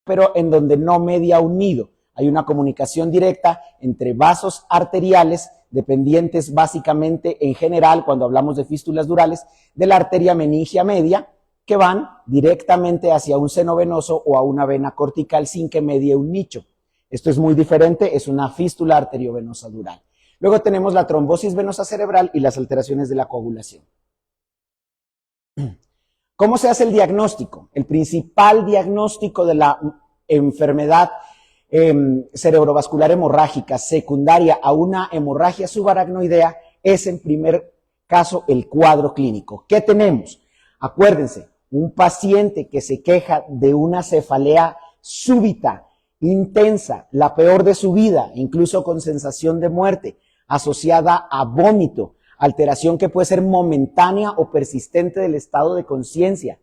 pero en donde no media un nido. Hay una comunicación directa entre vasos arteriales, dependientes básicamente en general, cuando hablamos de fístulas durales, de la arteria meningia media, que van directamente hacia un seno venoso o a una vena cortical sin que medie un nicho. Esto es muy diferente, es una fístula arteriovenosa dural. Luego tenemos la trombosis venosa cerebral y las alteraciones de la coagulación. ¿Cómo se hace el diagnóstico? El principal diagnóstico de la enfermedad cerebrovascular hemorrágica secundaria a una hemorragia subaracnoidea es en primer caso el cuadro clínico. ¿Qué tenemos? Acuérdense, un paciente que se queja de una cefalea súbita, intensa, la peor de su vida, incluso con sensación de muerte, asociada a vómito, alteración que puede ser momentánea o persistente del estado de conciencia,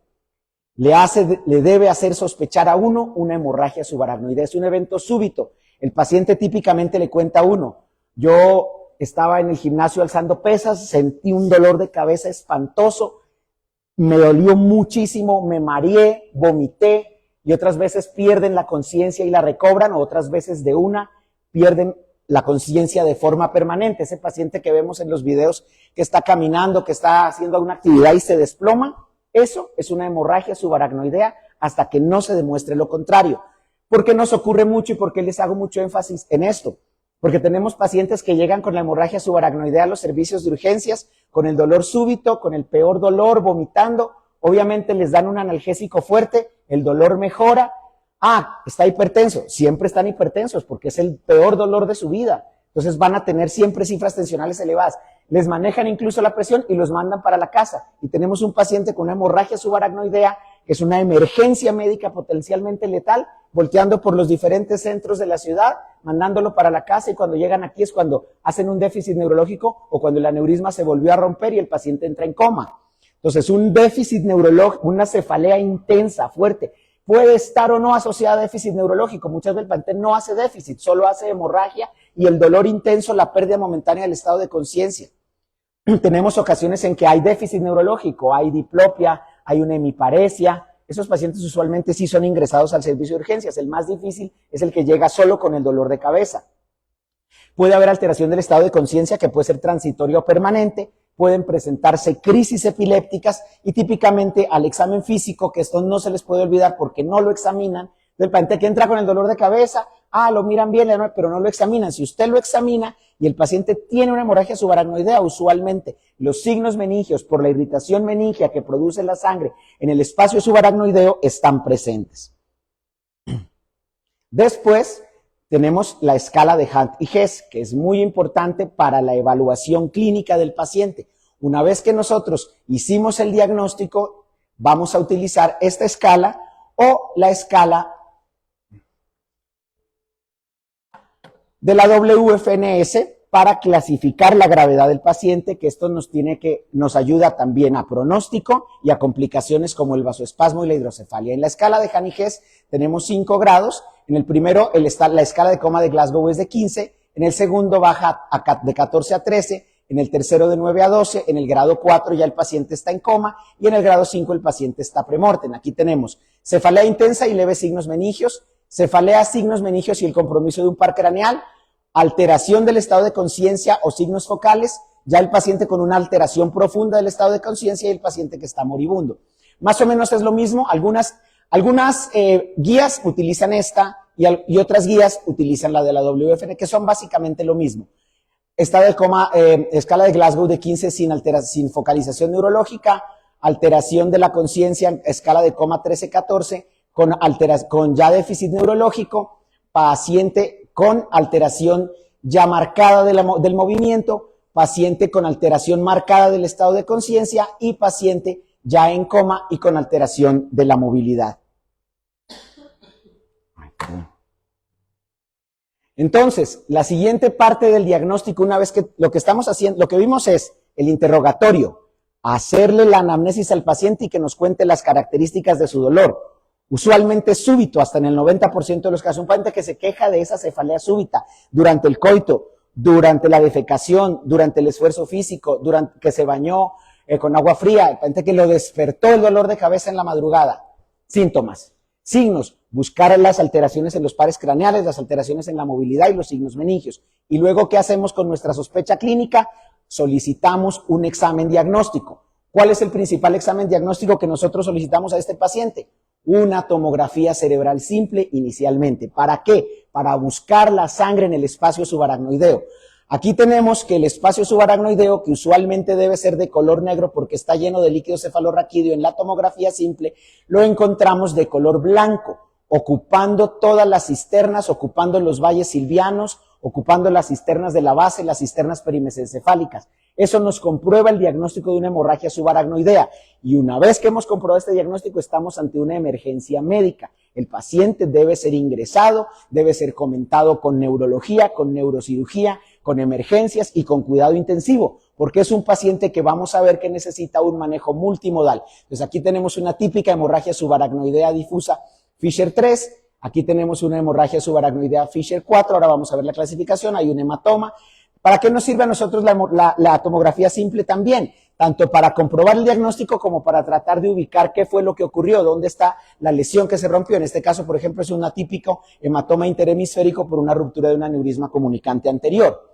le debe hacer sospechar a uno una hemorragia subaracnoidea. Es un evento súbito. El paciente típicamente le cuenta a uno: yo estaba en el gimnasio alzando pesas, sentí un dolor de cabeza espantoso, me dolió muchísimo, me mareé, vomité, y otras veces pierden la conciencia y la recobran, o otras veces de una pierden la conciencia de forma permanente. Ese paciente que vemos en los videos que está caminando, que está haciendo alguna actividad y se desploma, eso es una hemorragia subaracnoidea hasta que no se demuestre lo contrario. ¿Por qué nos ocurre mucho y por qué les hago mucho énfasis en esto? Porque tenemos pacientes que llegan con la hemorragia subaracnoidea a los servicios de urgencias, con el dolor súbito, con el peor dolor, vomitando. Obviamente les dan un analgésico fuerte, el dolor mejora. Está hipertenso. Siempre están hipertensos porque es el peor dolor de su vida. Entonces van a tener siempre cifras tensionales elevadas. Les manejan incluso la presión y los mandan para la casa. Y tenemos un paciente con una hemorragia subaracnoidea, que es una emergencia médica potencialmente letal, volteando por los diferentes centros de la ciudad, mandándolo para la casa, y cuando llegan aquí es cuando hacen un déficit neurológico o cuando el aneurisma se volvió a romper y el paciente entra en coma. Entonces, un déficit neurológico, una cefalea intensa, fuerte, puede estar o no asociada a déficit neurológico. Muchas veces el paciente no hace déficit, solo hace hemorragia y el dolor intenso, la pérdida momentánea del estado de conciencia. Tenemos ocasiones en que hay déficit neurológico, hay diplopia, hay una hemiparesia. Esos pacientes usualmente sí son ingresados al servicio de urgencias. El más difícil es el que llega solo con el dolor de cabeza. Puede haber alteración del estado de conciencia que puede ser transitoria o permanente. Pueden presentarse crisis epilépticas y típicamente al examen físico, que esto no se les puede olvidar porque no lo examinan, del paciente que entra con el dolor de cabeza, lo miran bien, pero no lo examinan. Si usted lo examina y el paciente tiene una hemorragia subaracnoidea, usualmente los signos meningios por la irritación meningia que produce la sangre en el espacio subaracnoideo están presentes. Después tenemos la escala de Hunt y Hess, que es muy importante para la evaluación clínica del paciente. Una vez que nosotros hicimos el diagnóstico, vamos a utilizar esta escala o la escala de la WFNS para clasificar la gravedad del paciente, que esto nos ayuda también a pronóstico y a complicaciones como el vasoespasmo y la hidrocefalia. En la escala de Hunt y Hess tenemos 5 grados. En el primero, la escala de coma de Glasgow es de 15, en el segundo baja de 14 a 13, en el tercero de 9 a 12, en el grado 4 ya el paciente está en coma y en el grado 5 el paciente está premortem. Aquí tenemos cefalea intensa y leves signos meningios, cefalea, signos meningios y el compromiso de un par craneal, alteración del estado de conciencia o signos focales, ya el paciente con una alteración profunda del estado de conciencia y el paciente que está moribundo. Más o menos es lo mismo. Algunas guías utilizan esta y otras guías utilizan la de la WFN, que son básicamente lo mismo. Estado de coma, escala de Glasgow de 15 sin focalización neurológica, alteración de la conciencia, escala de coma 13-14, con ya déficit neurológico, paciente con alteración ya marcada del movimiento, paciente con alteración marcada del estado de conciencia y paciente ya en coma y con alteración de la movilidad. Entonces, la siguiente parte del diagnóstico, una vez que lo que estamos haciendo, lo que vimos es el interrogatorio, hacerle la anamnesis al paciente y que nos cuente las características de su dolor. Usualmente súbito, hasta en el 90% de los casos, un paciente que se queja de esa cefalea súbita durante el coito, durante la defecación, durante el esfuerzo físico, durante que se bañó con agua fría, el paciente que lo despertó el dolor de cabeza en la madrugada. Síntomas: Signos, buscar las alteraciones en los pares craneales, las alteraciones en la movilidad y los signos meningios. Y luego, ¿qué hacemos con nuestra sospecha clínica? Solicitamos un examen diagnóstico. ¿Cuál es el principal examen diagnóstico que nosotros solicitamos a este paciente? Una tomografía cerebral simple inicialmente. ¿Para qué? Para buscar la sangre en el espacio subaracnoideo. Aquí tenemos que el espacio subaracnoideo, que usualmente debe ser de color negro porque está lleno de líquido cefalorraquídeo, en la tomografía simple lo encontramos de color blanco, ocupando todas las cisternas, ocupando los valles silvianos, ocupando las cisternas de la base, las cisternas perimesencefálicas. Eso nos comprueba el diagnóstico de una hemorragia subaracnoidea. Y una vez que hemos comprobado este diagnóstico, estamos ante una emergencia médica. El paciente debe ser ingresado, debe ser comentado con neurología, con neurocirugía, con emergencias y con cuidado intensivo, porque es un paciente que vamos a ver que necesita un manejo multimodal. Entonces aquí tenemos una típica hemorragia subaracnoidea difusa Fisher 3, aquí tenemos una hemorragia subaracnoidea Fisher 4, ahora vamos a ver la clasificación, hay un hematoma. ¿Para qué nos sirve a nosotros la tomografía simple también? Tanto para comprobar el diagnóstico como para tratar de ubicar qué fue lo que ocurrió, dónde está la lesión que se rompió. En este caso, por ejemplo, es un atípico hematoma interhemisférico por una ruptura de un aneurisma comunicante anterior.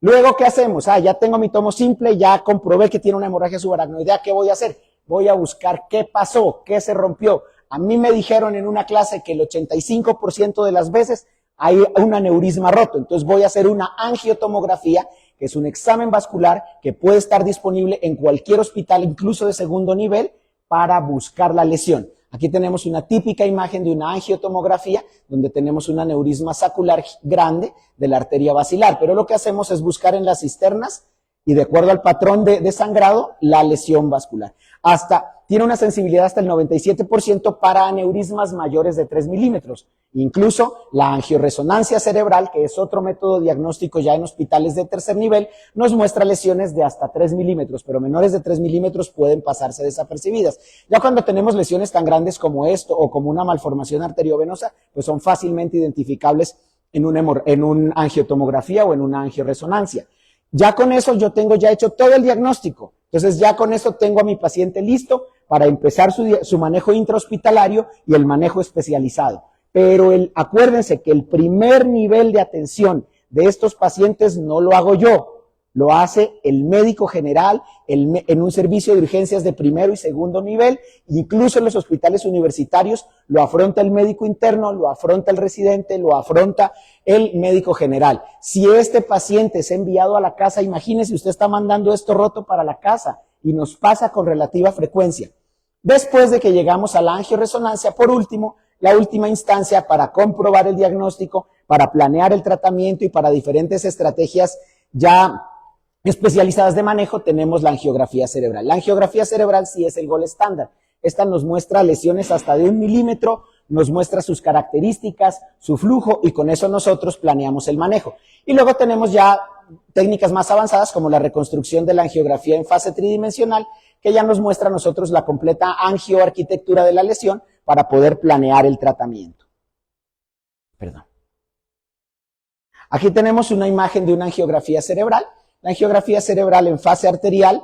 Luego, ¿qué hacemos? Ya tengo mi tomo simple, ya comprobé que tiene una hemorragia subaracnoidea, ¿qué voy a hacer? Voy a buscar qué pasó, qué se rompió. A mí me dijeron en una clase que el 85% de las veces hay un aneurisma roto, entonces voy a hacer una angiotomografía, que es un examen vascular que puede estar disponible en cualquier hospital, incluso de segundo nivel, para buscar la lesión. Aquí tenemos una típica imagen de una angiotomografía donde tenemos un aneurisma sacular grande de la arteria basilar, pero lo que hacemos es buscar en las cisternas y de acuerdo al patrón de sangrado, la lesión vascular. Tiene una sensibilidad hasta el 97% para aneurismas mayores de 3 milímetros. Incluso la angioresonancia cerebral, que es otro método diagnóstico ya en hospitales de tercer nivel, nos muestra lesiones de hasta 3 milímetros, pero menores de 3 milímetros pueden pasarse desapercibidas. Ya cuando tenemos lesiones tan grandes como esto o como una malformación arteriovenosa, pues son fácilmente identificables en una angiotomografía o en una angioresonancia. Ya con eso yo tengo ya hecho todo el diagnóstico. Entonces ya con eso tengo a mi paciente listo para empezar su manejo intrahospitalario y el manejo especializado. Pero acuérdense que el primer nivel de atención de estos pacientes no lo hago yo, lo hace el médico general en un servicio de urgencias de primero y segundo nivel, incluso en los hospitales universitarios lo afronta el médico interno, lo afronta el residente, lo afronta el médico general. Si este paciente es enviado a la casa, imagínese, usted está mandando esto roto para la casa y nos pasa con relativa frecuencia. Después de que llegamos a la angioresonancia, por último, la última instancia para comprobar el diagnóstico, para planear el tratamiento y para diferentes estrategias ya especializadas de manejo, tenemos la angiografía cerebral. La angiografía cerebral sí es el gol estándar. Esta nos muestra lesiones hasta de 1 milímetro, nos muestra sus características, su flujo, y con eso nosotros planeamos el manejo. Y luego tenemos ya técnicas más avanzadas como la reconstrucción de la angiografía en fase tridimensional, que ya nos muestra a nosotros la completa angioarquitectura de la lesión para poder planear el tratamiento. Perdón. Aquí tenemos una imagen de una angiografía cerebral. La angiografía cerebral en fase arterial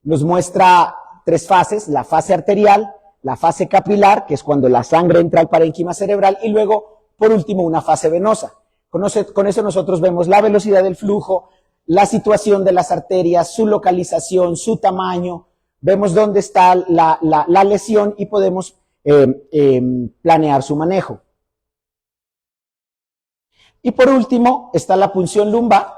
nos muestra 3 fases: la fase arterial, la fase capilar, que es cuando la sangre entra al parénquima cerebral, y luego, por último, una fase venosa. Con eso nosotros vemos la velocidad del flujo, la situación de las arterias, su localización, su tamaño, vemos dónde está la lesión y podemos planear su manejo. Y por último está la punción lumbar,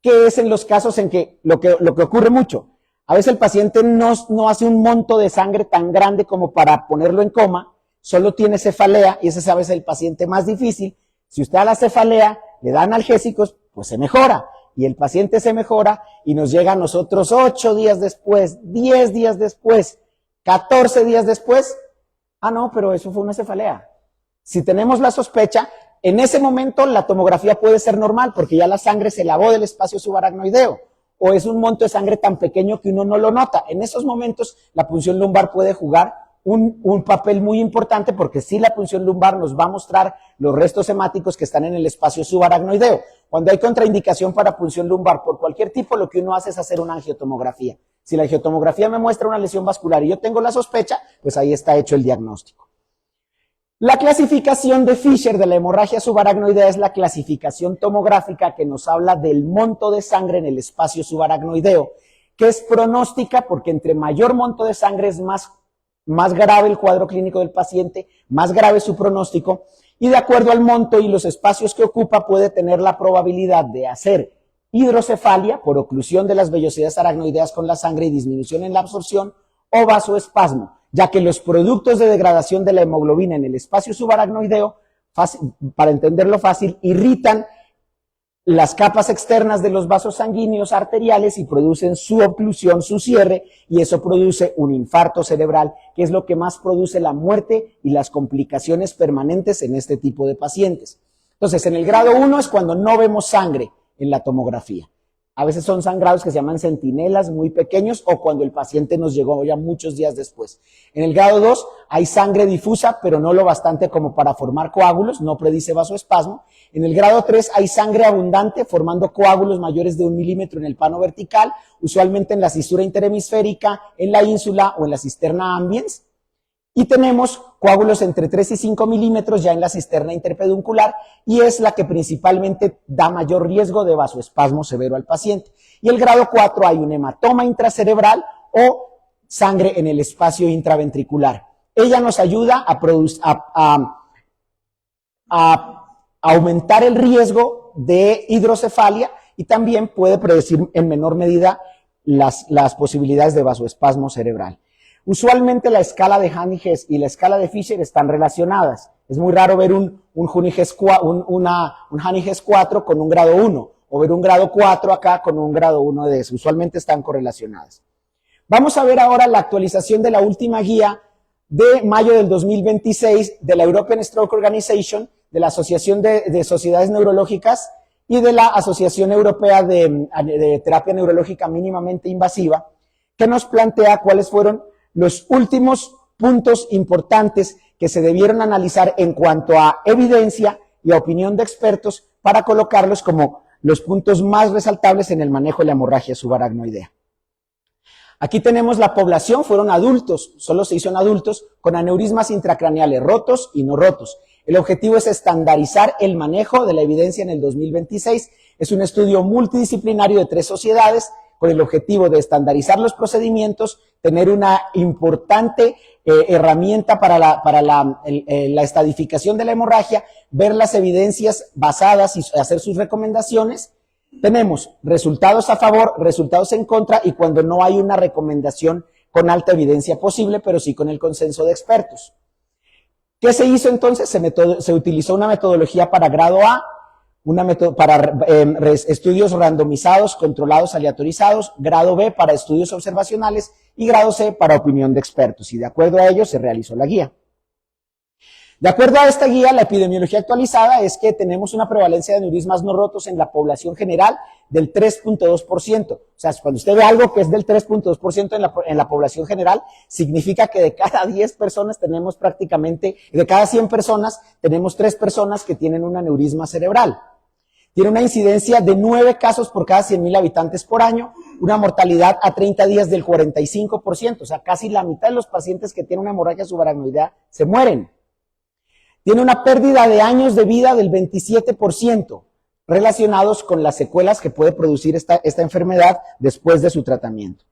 que es en los casos en que lo que ocurre mucho. A veces el paciente no hace un monto de sangre tan grande como para ponerlo en coma, solo tiene cefalea, y ese es a veces el paciente más difícil. Si usted a la cefalea le da analgésicos, pues se mejora, y el paciente se mejora y nos llega a nosotros 8 días después, 10 días después, 14 días después. No, pero eso fue una cefalea. Si tenemos la sospecha, en ese momento la tomografía puede ser normal porque ya la sangre se lavó del espacio subaracnoideo, o es un monto de sangre tan pequeño que uno no lo nota. En esos momentos la punción lumbar puede jugar un papel muy importante, porque sí, la punción lumbar nos va a mostrar los restos hemáticos que están en el espacio subaracnoideo. Cuando hay contraindicación para punción lumbar por cualquier tipo, lo que uno hace es hacer una angiotomografía. Si la angiotomografía me muestra una lesión vascular y yo tengo la sospecha, pues ahí está hecho el diagnóstico. La clasificación de Fisher de la hemorragia subaracnoidea es la clasificación tomográfica que nos habla del monto de sangre en el espacio subaracnoideo, que es pronóstica porque entre mayor monto de sangre es más grave el cuadro clínico del paciente, más grave su pronóstico, y de acuerdo al monto y los espacios que ocupa puede tener la probabilidad de hacer hidrocefalia por oclusión de las vellosidades aracnoideas con la sangre y disminución en la absorción, o vasoespasmo, ya que los productos de degradación de la hemoglobina en el espacio subaracnoideo, para entenderlo fácil, irritan las capas externas de los vasos sanguíneos arteriales y producen su oclusión, su cierre, y eso produce un infarto cerebral, que es lo que más produce la muerte y las complicaciones permanentes en este tipo de pacientes. Entonces, en el grado 1 es cuando no vemos sangre en la tomografía. A veces son sangrados que se llaman centinelas muy pequeños o cuando el paciente nos llegó ya muchos días después. En el grado 2 hay sangre difusa, pero no lo bastante como para formar coágulos, no predice vasoespasmo. En el grado 3 hay sangre abundante formando coágulos mayores de 1 milímetro en el pano vertical, usualmente en la cisura interhemisférica, en la ínsula o en la cisterna ambiens. Y tenemos coágulos entre 3 y 5 milímetros ya en la cisterna interpeduncular y es la que principalmente da mayor riesgo de vasoespasmo severo al paciente. Y el grado 4 hay un hematoma intracerebral o sangre en el espacio intraventricular. Ella nos ayuda a aumentar el riesgo de hidrocefalia y también puede predecir en menor medida las posibilidades de vasoespasmo cerebral. Usualmente la escala de Hanniges y la escala de Fisher están relacionadas. Es muy raro ver un Hanniges 4 con un grado 1 o ver un grado 4 acá con un grado 1 de eso. Usualmente están correlacionadas. Vamos a ver ahora la actualización de la última guía de mayo del 2026 de la European Stroke Organization, de la Asociación de Sociedades Neurológicas y de la Asociación Europea de Terapia Neurológica Mínimamente Invasiva, que nos plantea cuáles fueron los últimos puntos importantes que se debieron analizar en cuanto a evidencia y a opinión de expertos para colocarlos como los puntos más resaltables en el manejo de la hemorragia subaracnoidea. Aquí tenemos la población, fueron adultos, solo se hizo en adultos, con aneurismas intracraneales rotos y no rotos. El objetivo es estandarizar el manejo de la evidencia en el 2026. Es un estudio multidisciplinario de 3 sociedades, con el objetivo de estandarizar los procedimientos, tener una importante herramienta para la estadificación de la hemorragia, ver las evidencias basadas y hacer sus recomendaciones. Tenemos resultados a favor, resultados en contra y cuando no hay una recomendación con alta evidencia posible, pero sí con el consenso de expertos. ¿Qué se hizo entonces? Se utilizó una metodología para grado A, para estudios randomizados, controlados, aleatorizados, grado B para estudios observacionales y grado C para opinión de expertos. Y de acuerdo a ello se realizó la guía. De acuerdo a esta guía, la epidemiología actualizada es que tenemos una prevalencia de aneurismas no rotos en la población general del 3.2%. O sea, cuando usted ve algo que es del 3.2% en la población general, significa que de cada 10 personas tenemos prácticamente, de cada 100 personas, tenemos 3 personas que tienen un aneurisma cerebral. Tiene una incidencia de 9 casos por cada 100,000 habitantes por año, una mortalidad a 30 días del 45%, o sea, casi la mitad de los pacientes que tienen una hemorragia subaracnoidea se mueren. Tiene una pérdida de años de vida del 27% relacionados con las secuelas que puede producir esta enfermedad después de su tratamiento.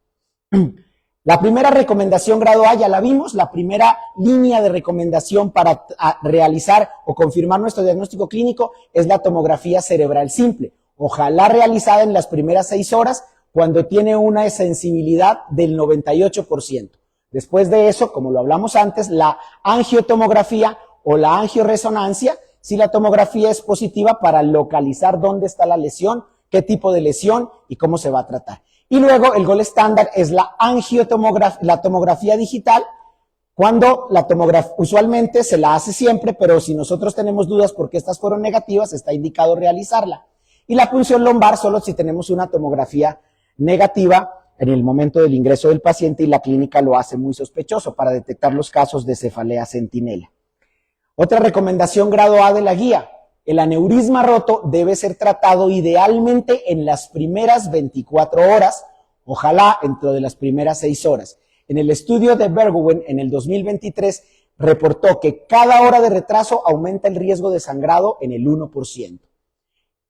La primera recomendación grado A ya la vimos, la primera línea de recomendación para realizar o confirmar nuestro diagnóstico clínico es la tomografía cerebral simple, ojalá realizada en las primeras 6 horas cuando tiene una sensibilidad del 98%. Después de eso, como lo hablamos antes, la angiotomografía o la angioresonancia, si la tomografía es positiva para localizar dónde está la lesión, qué tipo de lesión y cómo se va a tratar. Y luego el gol estándar es la tomografía digital, cuando la tomografía usualmente se la hace siempre, pero si nosotros tenemos dudas porque estas fueron negativas, está indicado realizarla. Y la punción lumbar solo si tenemos una tomografía negativa en el momento del ingreso del paciente y la clínica lo hace muy sospechoso para detectar los casos de cefalea centinela. Otra recomendación grado A de la guía. El aneurisma roto debe ser tratado idealmente en las primeras 24 horas, ojalá dentro de las primeras 6 horas. En el estudio de Bergwijn en el 2023 reportó que cada hora de retraso aumenta el riesgo de sangrado en el 1%.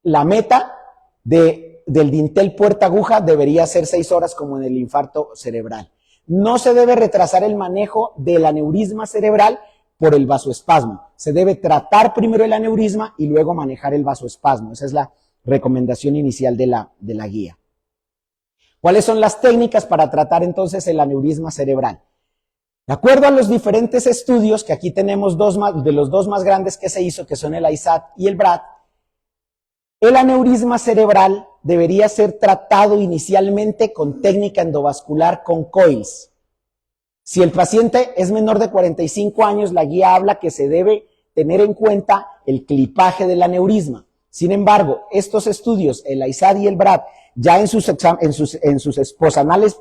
La meta del dintel puerta aguja debería ser 6 horas como en el infarto cerebral. No se debe retrasar el manejo del aneurisma cerebral por el vasoespasmo. Se debe tratar primero el aneurisma y luego manejar el vasoespasmo. Esa es la recomendación inicial de la guía. ¿Cuáles son las técnicas para tratar entonces el aneurisma cerebral? De acuerdo a los diferentes estudios, que aquí tenemos de los dos más grandes que se hizo, que son el ISAT y el BRAD, el aneurisma cerebral debería ser tratado inicialmente con técnica endovascular con coils. Si el paciente es menor de 45 años, la guía habla que se debe tener en cuenta el clipaje del aneurisma. Sin embargo, estos estudios, el ISAT y el BRAD, ya en sus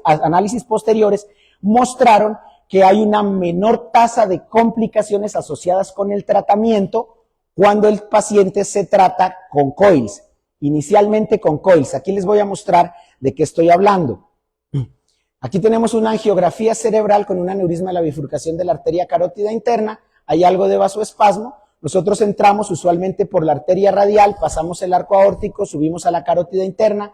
análisis posteriores, mostraron que hay una menor tasa de complicaciones asociadas con el tratamiento cuando el paciente se trata con coils, inicialmente con coils. Aquí les voy a mostrar de qué estoy hablando. Aquí tenemos una angiografía cerebral con un aneurisma de la bifurcación de la arteria carótida interna, hay algo de vasoespasmo, nosotros entramos usualmente por la arteria radial, pasamos el arco aórtico, subimos a la carótida interna,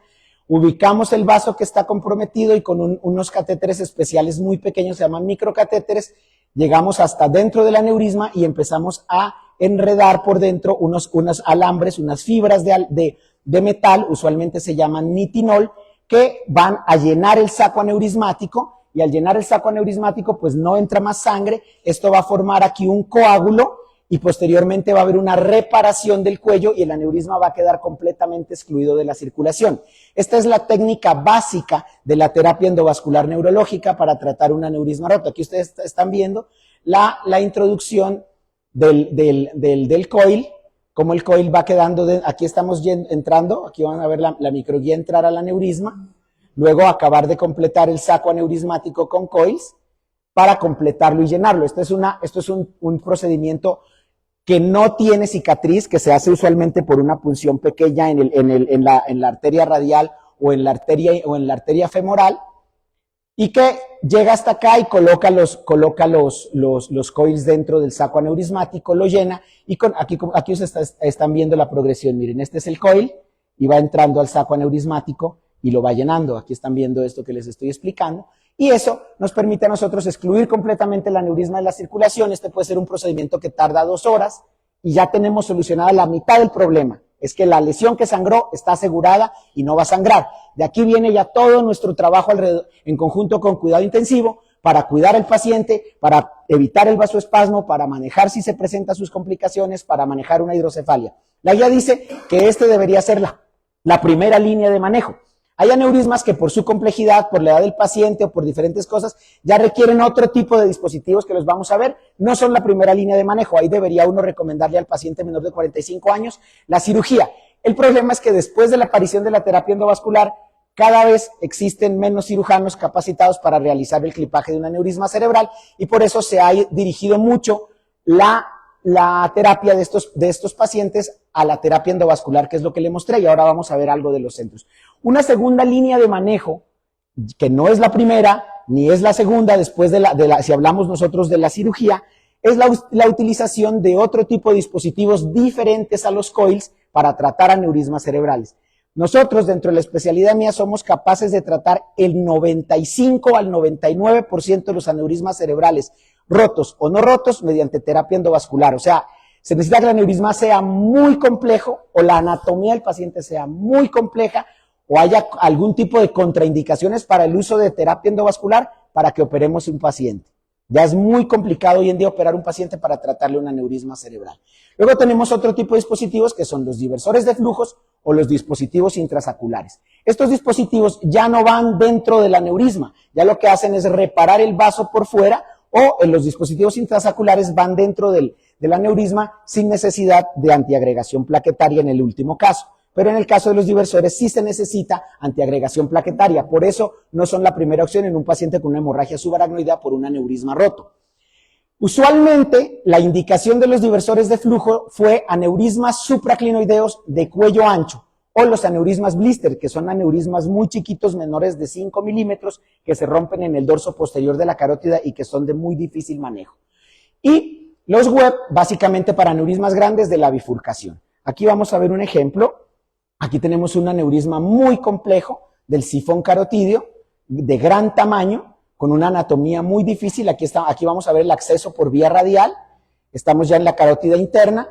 ubicamos el vaso que está comprometido y con unos catéteres especiales muy pequeños, se llaman microcatéteres, llegamos hasta dentro del aneurisma y empezamos a enredar por dentro unos alambres, unas fibras de metal, usualmente se llaman nitinol, que van a llenar el saco aneurismático, y al llenar el saco aneurismático pues no entra más sangre, esto va a formar aquí un coágulo y posteriormente va a haber una reparación del cuello y el aneurisma va a quedar completamente excluido de la circulación. Esta es la técnica básica de la terapia endovascular neurológica para tratar un aneurisma roto. Aquí ustedes están viendo la introducción del coil, como el coil va quedando, aquí estamos entrando, aquí van a ver la microguía entrar al aneurisma, luego acabar de completar el saco aneurismático con coils para completarlo y llenarlo. Esto es un procedimiento que no tiene cicatriz, que se hace usualmente por una punción pequeña en la arteria radial o en la arteria femoral, y que llega hasta acá y coloca los coils dentro del saco aneurismático, lo llena, y aquí ustedes están viendo la progresión. Miren, este es el coil, y va entrando al saco aneurismático y lo va llenando. Aquí están viendo esto que les estoy explicando, y eso nos permite a nosotros excluir completamente el aneurisma de la circulación. Este puede ser un procedimiento que tarda 2 horas, y ya tenemos solucionada la mitad del problema. Es que la lesión que sangró está asegurada y no va a sangrar. De aquí viene ya todo nuestro trabajo alrededor, en conjunto con cuidado intensivo, para cuidar al paciente, para evitar el vasoespasmo, para manejar si se presentan sus complicaciones, para manejar una hidrocefalia. La guía dice que debería ser la primera línea de manejo. Hay aneurismas que por su complejidad, por la edad del paciente o por diferentes cosas, ya requieren otro tipo de dispositivos que los vamos a ver. No son la primera línea de manejo. Ahí debería uno recomendarle al paciente menor de 45 años la cirugía. El problema es que después de la aparición de la terapia endovascular, cada vez existen menos cirujanos capacitados para realizar el clipaje de un aneurisma cerebral, y por eso se ha dirigido mucho la terapia de estos pacientes a la terapia endovascular, que es lo que le mostré, y ahora vamos a ver algo de los centros. Una segunda línea de manejo, que no es la primera, ni es la segunda, después si hablamos nosotros de la cirugía, es la utilización de otro tipo de dispositivos diferentes a los coils para tratar aneurismas cerebrales. Nosotros, dentro de la especialidad mía, somos capaces de tratar el 95 al 99% de los aneurismas cerebrales, rotos o no rotos, mediante terapia endovascular. O sea, se necesita que el aneurisma sea muy complejo, o la anatomía del paciente sea muy compleja, o haya algún tipo de contraindicaciones para el uso de terapia endovascular para que operemos un paciente. Ya es muy complicado hoy en día operar un paciente para tratarle un aneurisma cerebral. Luego tenemos otro tipo de dispositivos que son los diversores de flujos o los dispositivos intrasaculares. Estos dispositivos ya no van dentro del aneurisma, ya lo que hacen es reparar el vaso por fuera, o los dispositivos intrasaculares van dentro del aneurisma sin necesidad de antiagregación plaquetaria en el último caso. Pero en el caso de los diversores sí se necesita antiagregación plaquetaria. Por eso no son la primera opción en un paciente con una hemorragia subaracnoidea por un aneurisma roto. Usualmente la indicación de los diversores de flujo fue aneurismas supraclinoideos de cuello ancho, o los aneurismas blister, que son aneurismas muy chiquitos, menores de 5 milímetros, que se rompen en el dorso posterior de la carótida y que son de muy difícil manejo. Y los web, básicamente para aneurismas grandes de la bifurcación. Aquí vamos a ver un ejemplo. Aquí tenemos un aneurisma muy complejo del sifón carotídeo, de gran tamaño, con una anatomía muy difícil. Aquí vamos a ver el acceso por vía radial. Estamos ya en la carótida interna.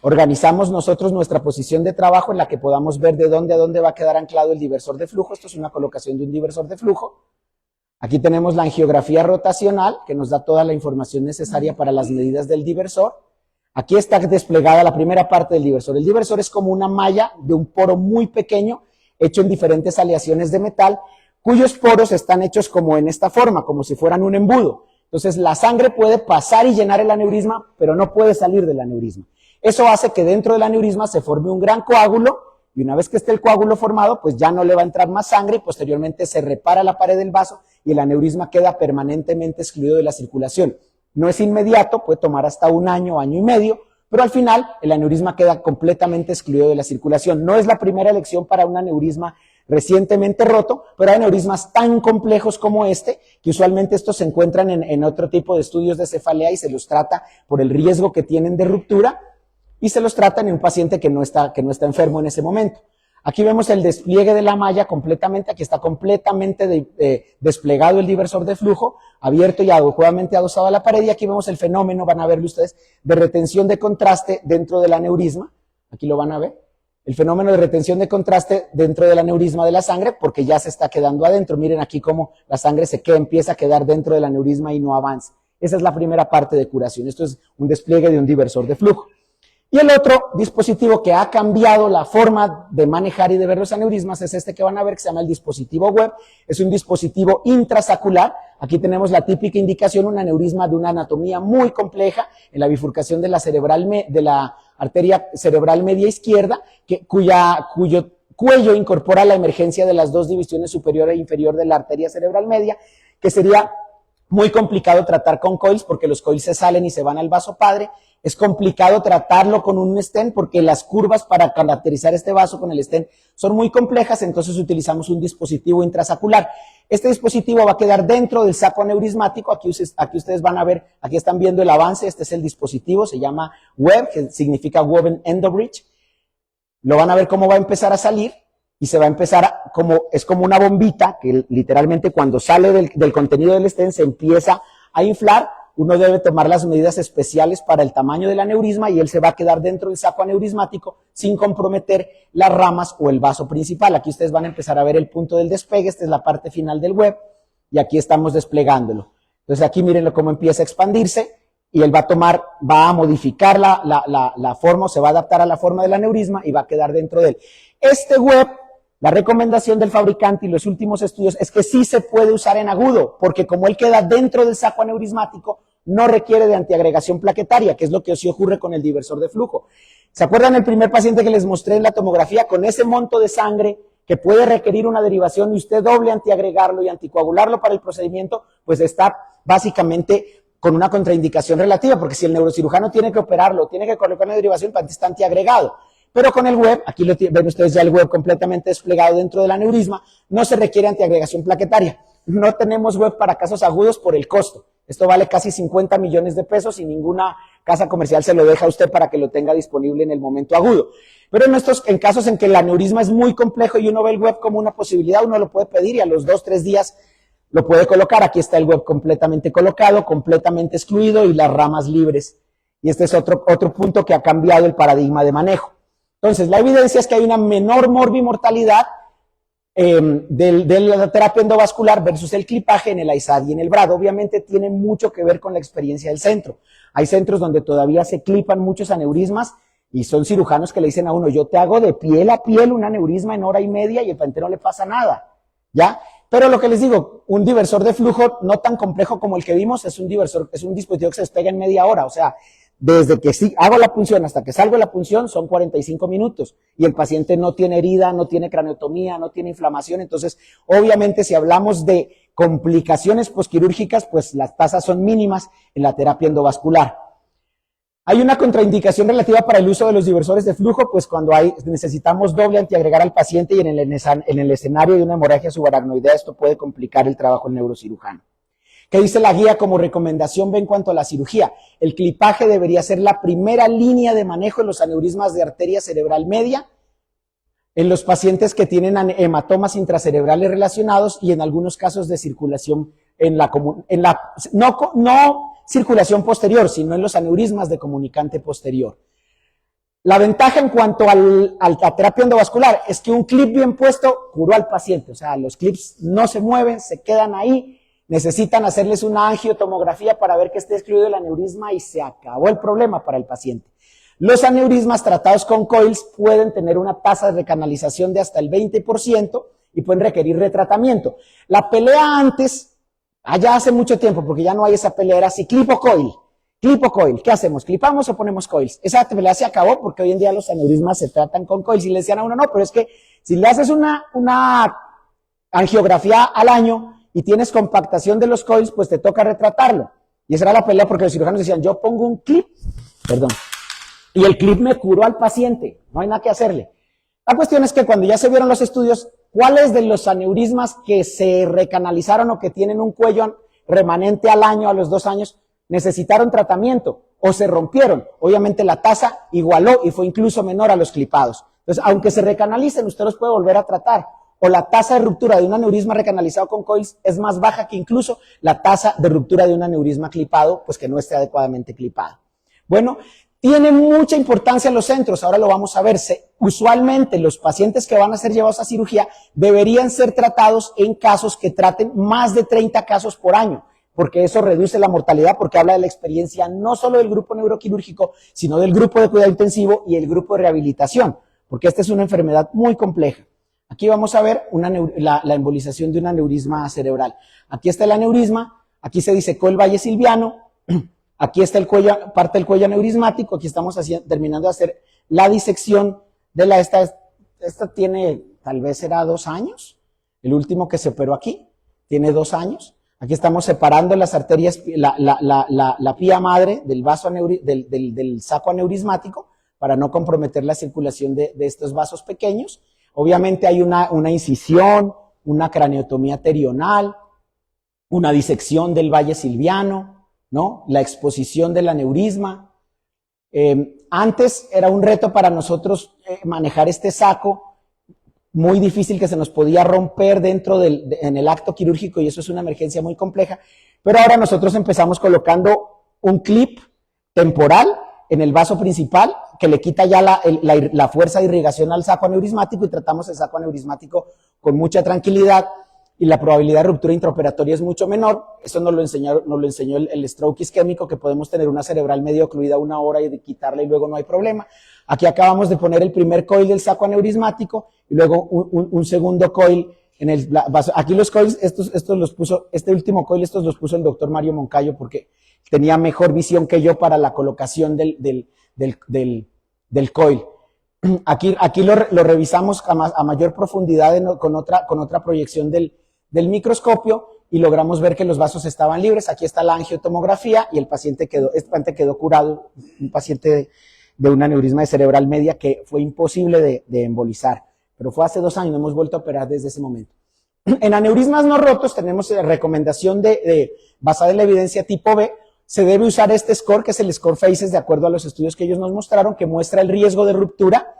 Organizamos nosotros nuestra posición de trabajo en la que podamos ver de dónde a dónde va a quedar anclado el diversor de flujo. Esto es una colocación de un diversor de flujo. Aquí tenemos la angiografía rotacional, que nos da toda la información necesaria para las medidas del diversor. Aquí está desplegada la primera parte del diversor. El diversor es como una malla de un poro muy pequeño, hecho en diferentes aleaciones de metal, cuyos poros están hechos como en esta forma, como si fueran un embudo. Entonces, la sangre puede pasar y llenar el aneurisma, pero no puede salir del aneurisma. Eso hace que dentro del aneurisma se forme un gran coágulo, y una vez que esté el coágulo formado, pues ya no le va a entrar más sangre, y posteriormente se repara la pared del vaso, y el aneurisma queda permanentemente excluido de la circulación. No es inmediato, puede tomar hasta un año, año y medio, pero al final el aneurisma queda completamente excluido de la circulación. No es la primera elección para un aneurisma recientemente roto, pero hay aneurismas tan complejos como este, que usualmente estos se encuentran en otro tipo de estudios de cefalea y se los trata por el riesgo que tienen de ruptura, y se los tratan en un paciente que no está enfermo en ese momento. Aquí vemos el despliegue de la malla completamente, aquí está completamente desplegado el diversor de flujo, abierto y adecuadamente adosado a la pared, y aquí vemos el fenómeno, van a verlo ustedes, de retención de contraste dentro del aneurisma. Aquí lo van a ver. El fenómeno de retención de contraste dentro del aneurisma de la sangre, porque ya se está quedando adentro. Miren aquí cómo la sangre empieza a quedar dentro del aneurisma y no avanza. Esa es la primera parte de curación. Esto es un despliegue de un diversor de flujo. Y el otro dispositivo que ha cambiado la forma de manejar y de ver los aneurismas es este que van a ver, que se llama el dispositivo web. Es un dispositivo intrasacular. Aquí tenemos la típica indicación, un aneurisma de una anatomía muy compleja en la bifurcación de la arteria cerebral media izquierda, cuyo cuello incorpora la emergencia de las dos divisiones superior e inferior de la arteria cerebral media, que sería muy complicado tratar con coils porque los coils se salen y se van al vaso padre. Es complicado tratarlo con un stent porque las curvas para caracterizar este vaso con el stent son muy complejas, entonces utilizamos un dispositivo intrasacular. Este dispositivo va a quedar dentro del saco aneurismático. Aquí ustedes van a ver, aquí están viendo el avance. Este es el dispositivo, se llama WEB, que significa Woven Endobridge. Lo van a ver cómo va a empezar a salir y se va a empezar es como una bombita que literalmente cuando sale del contenido del stent se empieza a inflar. Uno debe tomar las medidas especiales para el tamaño del aneurisma y él se va a quedar dentro del saco aneurismático sin comprometer las ramas o el vaso principal. Aquí ustedes van a empezar a ver el punto del despegue. Esta es la parte final del web y aquí estamos desplegándolo. Entonces aquí mírenlo cómo empieza a expandirse y él va a modificar la forma o se va a adaptar a la forma del aneurisma y va a quedar dentro de él. Este web, la recomendación del fabricante y los últimos estudios es que sí se puede usar en agudo, porque como él queda dentro del saco aneurismático, no requiere de antiagregación plaquetaria, que es lo que sí ocurre con el diversor de flujo. ¿Se acuerdan el primer paciente que les mostré en la tomografía? Con ese monto de sangre que puede requerir una derivación y usted doble antiagregarlo y anticoagularlo para el procedimiento, pues está básicamente con una contraindicación relativa, porque si el neurocirujano tiene que operarlo, tiene que colocar una derivación, pues está antiagregado. Pero con el web, aquí ven ustedes ya el web completamente desplegado dentro del aneurisma, no se requiere antiagregación plaquetaria. No tenemos web para casos agudos por el costo. Esto vale casi 50 millones de pesos y ninguna casa comercial se lo deja a usted para que lo tenga disponible en el momento agudo. Pero en casos en que el aneurisma es muy complejo y uno ve el web como una posibilidad, uno lo puede pedir y a los 2-3 días lo puede colocar. Aquí está el web completamente colocado, completamente excluido y las ramas libres. Y este es otro punto que ha cambiado el paradigma de manejo. Entonces, la evidencia es que hay una menor morbimortalidad de la terapia endovascular versus el clipaje en el ISAD y en el BRAD. Obviamente tiene mucho que ver con la experiencia del centro. Hay centros donde todavía se clipan muchos aneurismas y son cirujanos que le dicen a uno, yo te hago de piel a piel un aneurisma en hora y media y el paciente no le pasa nada, ¿ya? Pero lo que les digo, un diversor de flujo no tan complejo como el que vimos es un dispositivo que se despega en media hora, o sea, desde que hago la punción hasta que salgo de la punción son 45 minutos y el paciente no tiene herida, no tiene craneotomía, no tiene inflamación. Entonces, obviamente, si hablamos de complicaciones posquirúrgicas, pues las tasas son mínimas en la terapia endovascular. Hay una contraindicación relativa para el uso de los diversores de flujo, pues cuando necesitamos doble antiagregar al paciente y en el escenario de una hemorragia subaracnoidea, esto puede complicar el trabajo del neurocirujano. ¿Qué dice la guía como recomendación en cuanto a la cirugía? El clipaje debería ser la primera línea de manejo en los aneurismas de arteria cerebral media, en los pacientes que tienen hematomas intracerebrales relacionados y en algunos casos de circulación no circulación posterior, sino en los aneurismas de comunicante posterior. La ventaja en cuanto a la terapia endovascular es que un clip bien puesto curó al paciente, o sea, los clips no se mueven, se quedan ahí, necesitan hacerles una angiotomografía para ver que esté excluido el aneurisma y se acabó el problema para el paciente. Los aneurismas tratados con coils pueden tener una tasa de recanalización de hasta el 20% y pueden requerir retratamiento. La pelea antes, allá hace mucho tiempo, porque ya no hay esa pelea, era si clip o coil. Clip o coil, ¿qué hacemos? ¿Clipamos o ponemos coils? Esa pelea se acabó porque hoy en día los aneurismas se tratan con coils y le decían a uno, no, pero es que si le haces una angiografía al año y tienes compactación de los coils, pues te toca retratarlo. Y esa era la pelea porque los cirujanos decían, yo pongo un clip, y el clip me curó al paciente, no hay nada que hacerle. La cuestión es que cuando ya se vieron los estudios, ¿cuáles de los aneurismas que se recanalizaron o que tienen un cuello remanente al año, a los 2 años, necesitaron tratamiento o se rompieron? Obviamente la tasa igualó y fue incluso menor a los clipados. Entonces, aunque se recanalicen, usted los puede volver a tratar. O la tasa de ruptura de un aneurisma recanalizado con coils es más baja que incluso la tasa de ruptura de un aneurisma clipado, pues que no esté adecuadamente clipado. Bueno, tiene mucha importancia en los centros, ahora lo vamos a ver. Usualmente los pacientes que van a ser llevados a cirugía deberían ser tratados en casos que traten más de 30 casos por año, porque eso reduce la mortalidad, porque habla de la experiencia no solo del grupo neuroquirúrgico, sino del grupo de cuidado intensivo y el grupo de rehabilitación, porque esta es una enfermedad muy compleja. Aquí vamos a ver la embolización de un aneurisma cerebral. Aquí está el aneurisma, aquí se disecó el valle silviano, aquí está el cuello, parte del cuello aneurismático, aquí estamos terminando de hacer la disección de esta tiene, tal vez será 2 años, el último que se operó aquí, tiene 2 años. Aquí estamos separando las arterias, la pía madre del vaso del saco aneurismático para no comprometer la circulación de estos vasos pequeños. Obviamente hay una incisión, una craneotomía terional, una disección del valle silviano, ¿no? La exposición del aneurisma. Antes era un reto para nosotros manejar este saco, muy difícil, que se nos podía romper en el acto quirúrgico y eso es una emergencia muy compleja, pero ahora nosotros empezamos colocando un clip temporal en el vaso principal que le quita ya la fuerza de irrigación al saco aneurismático y tratamos el saco aneurismático con mucha tranquilidad y la probabilidad de ruptura intraoperatoria es mucho menor. Eso nos lo enseñó el stroke isquémico, que podemos tener una cerebral medio ocluida 1 hora y de quitarla y luego no hay problema. Aquí acabamos de poner el primer coil del saco aneurismático y luego un segundo coil en el vaso. Aquí los coils, estos los puso, este último coil, estos los puso el doctor Mario Moncayo porque tenía mejor visión que yo para la colocación del coil. Aquí lo revisamos a mayor profundidad con otra proyección del microscopio y logramos ver que los vasos estaban libres. Aquí está la angiotomografía y este paciente quedó curado, un paciente de un aneurisma de cerebral media que fue imposible de embolizar, pero fue hace 2 años, no hemos vuelto a operar desde ese momento. En aneurismas no rotos tenemos recomendación basada en la evidencia tipo B. Se debe usar este score, que es el score FACES, de acuerdo a los estudios que ellos nos mostraron, que muestra el riesgo de ruptura.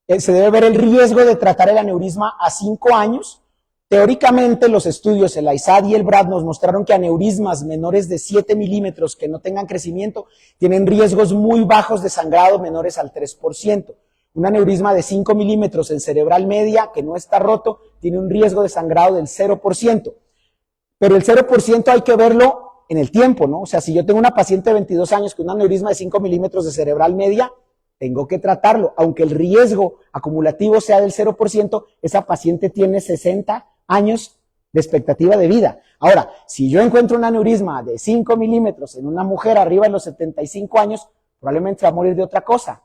Se debe ver el riesgo de tratar el aneurisma a 5 años. Teóricamente, los estudios, el ISAD y el BRAD, nos mostraron que aneurismas menores de 7 milímetros que no tengan crecimiento tienen riesgos muy bajos de sangrado, menores al 3%. Un aneurisma de 5 milímetros en cerebral media, que no está roto, tiene un riesgo de sangrado del 0%. Pero el 0% hay que verlo en el tiempo, ¿no? O sea, si yo tengo una paciente de 22 años con un aneurisma de 5 milímetros de cerebral media, tengo que tratarlo. Aunque el riesgo acumulativo sea del 0%, esa paciente tiene 60 años de expectativa de vida. Ahora, si yo encuentro un aneurisma de 5 milímetros en una mujer arriba de los 75 años, probablemente va a morir de otra cosa.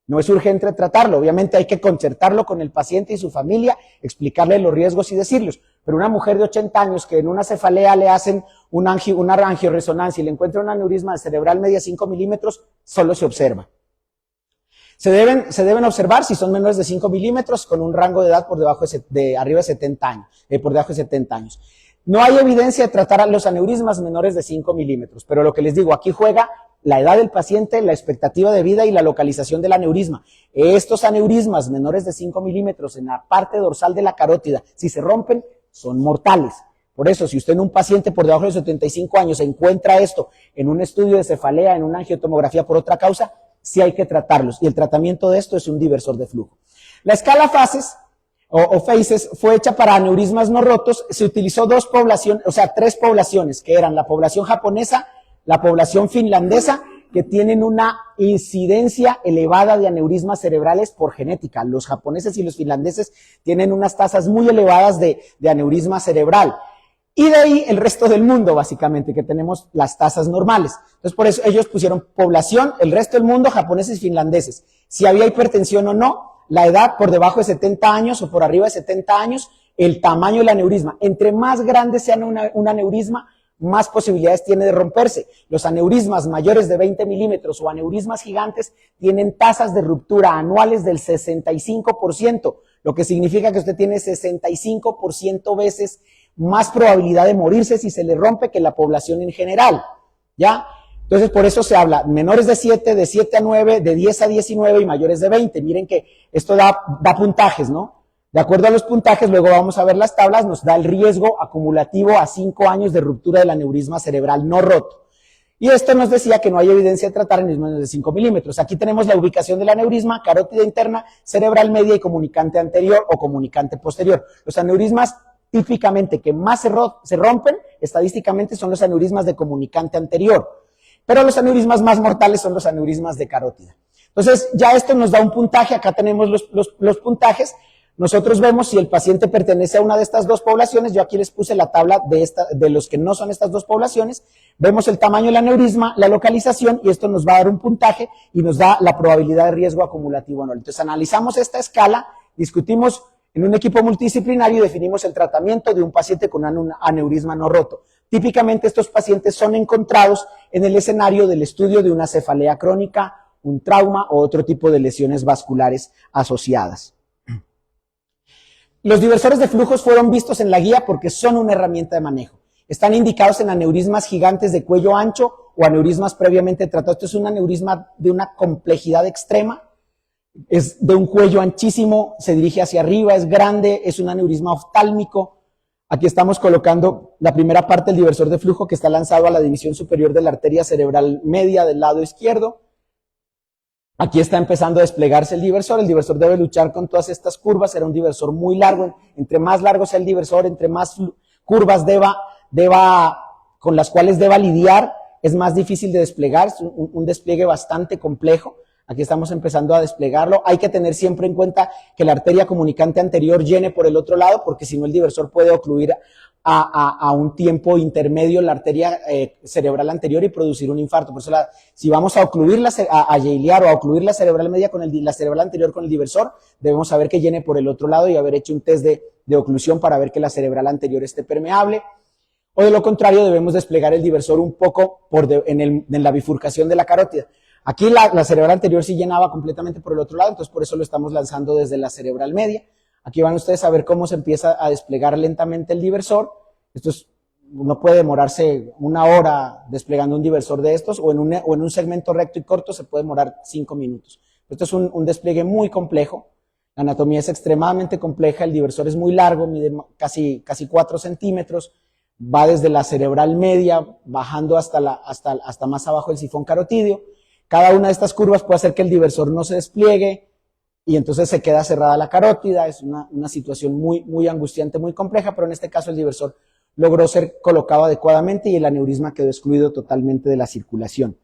No es urgente tratarlo. Obviamente hay que concertarlo con el paciente y su familia, explicarle los riesgos y decirles. Pero una mujer de 80 años que en una cefalea le hacen una angioresonancia y le encuentran un aneurisma de cerebral media 5 milímetros, solo se observa. Se deben observar si son menores de 5 milímetros con un rango de edad por debajo de arriba de 70 años, por debajo de 70 años. No hay evidencia de tratar a los aneurismas menores de 5 milímetros, pero lo que les digo, aquí juega la edad del paciente, la expectativa de vida y la localización del aneurisma. Estos aneurismas menores de 5 milímetros en la parte dorsal de la carótida, si se rompen, son mortales. Por eso, si usted en un paciente por debajo de 75 años encuentra esto en un estudio de cefalea, en una angiotomografía por otra causa, sí hay que tratarlos. Y el tratamiento de esto es un diversor de flujo. La escala FACES o FACES fue hecha para aneurismas no rotos. Se utilizó dos poblaciones, o sea, tres poblaciones, que eran la población japonesa, la población finlandesa, que tienen una incidencia elevada de aneurismas cerebrales por genética. Los japoneses y los finlandeses tienen unas tasas muy elevadas de aneurisma cerebral. Y de ahí el resto del mundo, básicamente, que tenemos las tasas normales. Entonces, por eso ellos pusieron población, el resto del mundo, japoneses y finlandeses. Si había hipertensión o no, la edad por debajo de 70 años o por arriba de 70 años, el tamaño del aneurisma. Entre más grande sea un aneurisma, más posibilidades tiene de romperse. Los aneurismas mayores de 20 milímetros o aneurismas gigantes tienen tasas de ruptura anuales del 65%, lo que significa que usted tiene 65% veces más probabilidad de morirse si se le rompe que la población en general, ¿ya? Entonces, por eso se habla menores de 7, de 7 a 9, de 10 a 19 y mayores de 20. Miren que esto da puntajes, ¿no? De acuerdo a los puntajes, luego vamos a ver las tablas, nos da el riesgo acumulativo a 5 años de ruptura del aneurisma cerebral no roto. Y esto nos decía que no hay evidencia de tratar aneurismas de 5 milímetros. Aquí tenemos la ubicación del aneurisma, carótida interna, cerebral media y comunicante anterior o comunicante posterior. Los aneurismas típicamente que más se rompen, estadísticamente, son los aneurismas de comunicante anterior. Pero los aneurismas más mortales son los aneurismas de carótida. Entonces, ya esto nos da un puntaje. Acá tenemos los puntajes. Nosotros vemos si el paciente pertenece a una de estas dos poblaciones. Yo aquí les puse la tabla de los que no son estas dos poblaciones. Vemos el tamaño del aneurisma, la localización, y esto nos va a dar un puntaje y nos da la probabilidad de riesgo acumulativo anual. Entonces, analizamos esta escala, discutimos en un equipo multidisciplinario y definimos el tratamiento de un paciente con un aneurisma no roto. Típicamente estos pacientes son encontrados en el escenario del estudio de una cefalea crónica, un trauma o otro tipo de lesiones vasculares asociadas. Los diversores de flujos fueron vistos en la guía porque son una herramienta de manejo. Están indicados en aneurismas gigantes de cuello ancho o aneurismas previamente tratados. Esto es un aneurisma de una complejidad extrema. Es de un cuello anchísimo, se dirige hacia arriba, es grande, es un aneurisma oftálmico. Aquí estamos colocando la primera parte del diversor de flujo que está lanzado a la división superior de la arteria cerebral media del lado izquierdo. Aquí está empezando a desplegarse el diversor debe luchar con todas estas curvas, era un diversor muy largo, entre más largo sea el diversor, entre más curvas con las cuales deba lidiar, es más difícil de desplegar, es un despliegue bastante complejo. Aquí estamos empezando a desplegarlo. Hay que tener siempre en cuenta que la arteria comunicante anterior llene por el otro lado, porque si no el diversor puede ocluir a un tiempo intermedio la arteria cerebral anterior y producir un infarto. Por eso si vamos a ocluir a yalear o a ocluir la cerebral media con la cerebral anterior con el diversor, debemos saber que llene por el otro lado y haber hecho un test de oclusión para ver que la cerebral anterior esté permeable. O de lo contrario, debemos desplegar el diversor un poco en la bifurcación de la carótida. Aquí la cerebral anterior sí llenaba completamente por el otro lado, entonces por eso lo estamos lanzando desde la cerebral media. Aquí van ustedes a ver cómo se empieza a desplegar lentamente el diversor. No puede demorarse 1 hora desplegando un diversor de estos, o en un segmento recto y corto se puede demorar 5 minutos. Esto es un despliegue muy complejo. La anatomía es extremadamente compleja, el diversor es muy largo, mide casi 4 centímetros, va desde la cerebral media, bajando hasta más abajo del sifón carotídeo. Cada una de estas curvas puede hacer que el diversor no se despliegue y entonces se queda cerrada la carótida. Es una situación muy angustiante, muy compleja, pero en este caso el diversor logró ser colocado adecuadamente y el aneurisma quedó excluido totalmente de la circulación.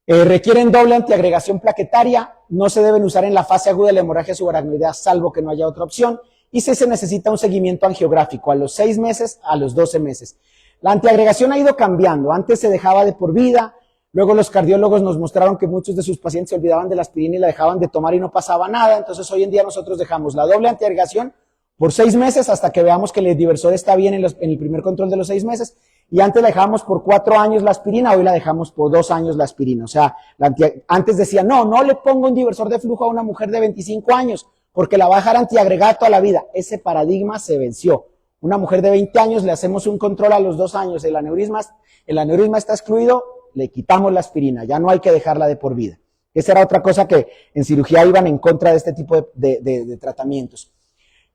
Requieren doble antiagregación plaquetaria, no se deben usar en la fase aguda de la hemorragia subaracnoidea, salvo que no haya otra opción, y se necesita un seguimiento angiográfico a los 6 meses, a los 12 meses. La antiagregación ha ido cambiando, antes se dejaba de por vida. Luego los cardiólogos nos mostraron que muchos de sus pacientes se olvidaban de la aspirina y la dejaban de tomar y no pasaba nada. Entonces hoy en día nosotros dejamos la doble antiagregación por 6 meses hasta que veamos que el diversor está bien en el primer control de los 6 meses. Y antes la dejábamos por 4 años la aspirina, hoy la dejamos por 2 años la aspirina. O sea, antes decía, no le pongo un diversor de flujo a una mujer de 25 años porque la va a dejar antiagregada toda la vida. Ese paradigma se venció. Una mujer de 20 años, le hacemos un control a los 2 años, el aneurisma está excluido, le quitamos la aspirina, ya no hay que dejarla de por vida. Esa era otra cosa que en cirugía iban en contra de este tipo de tratamientos.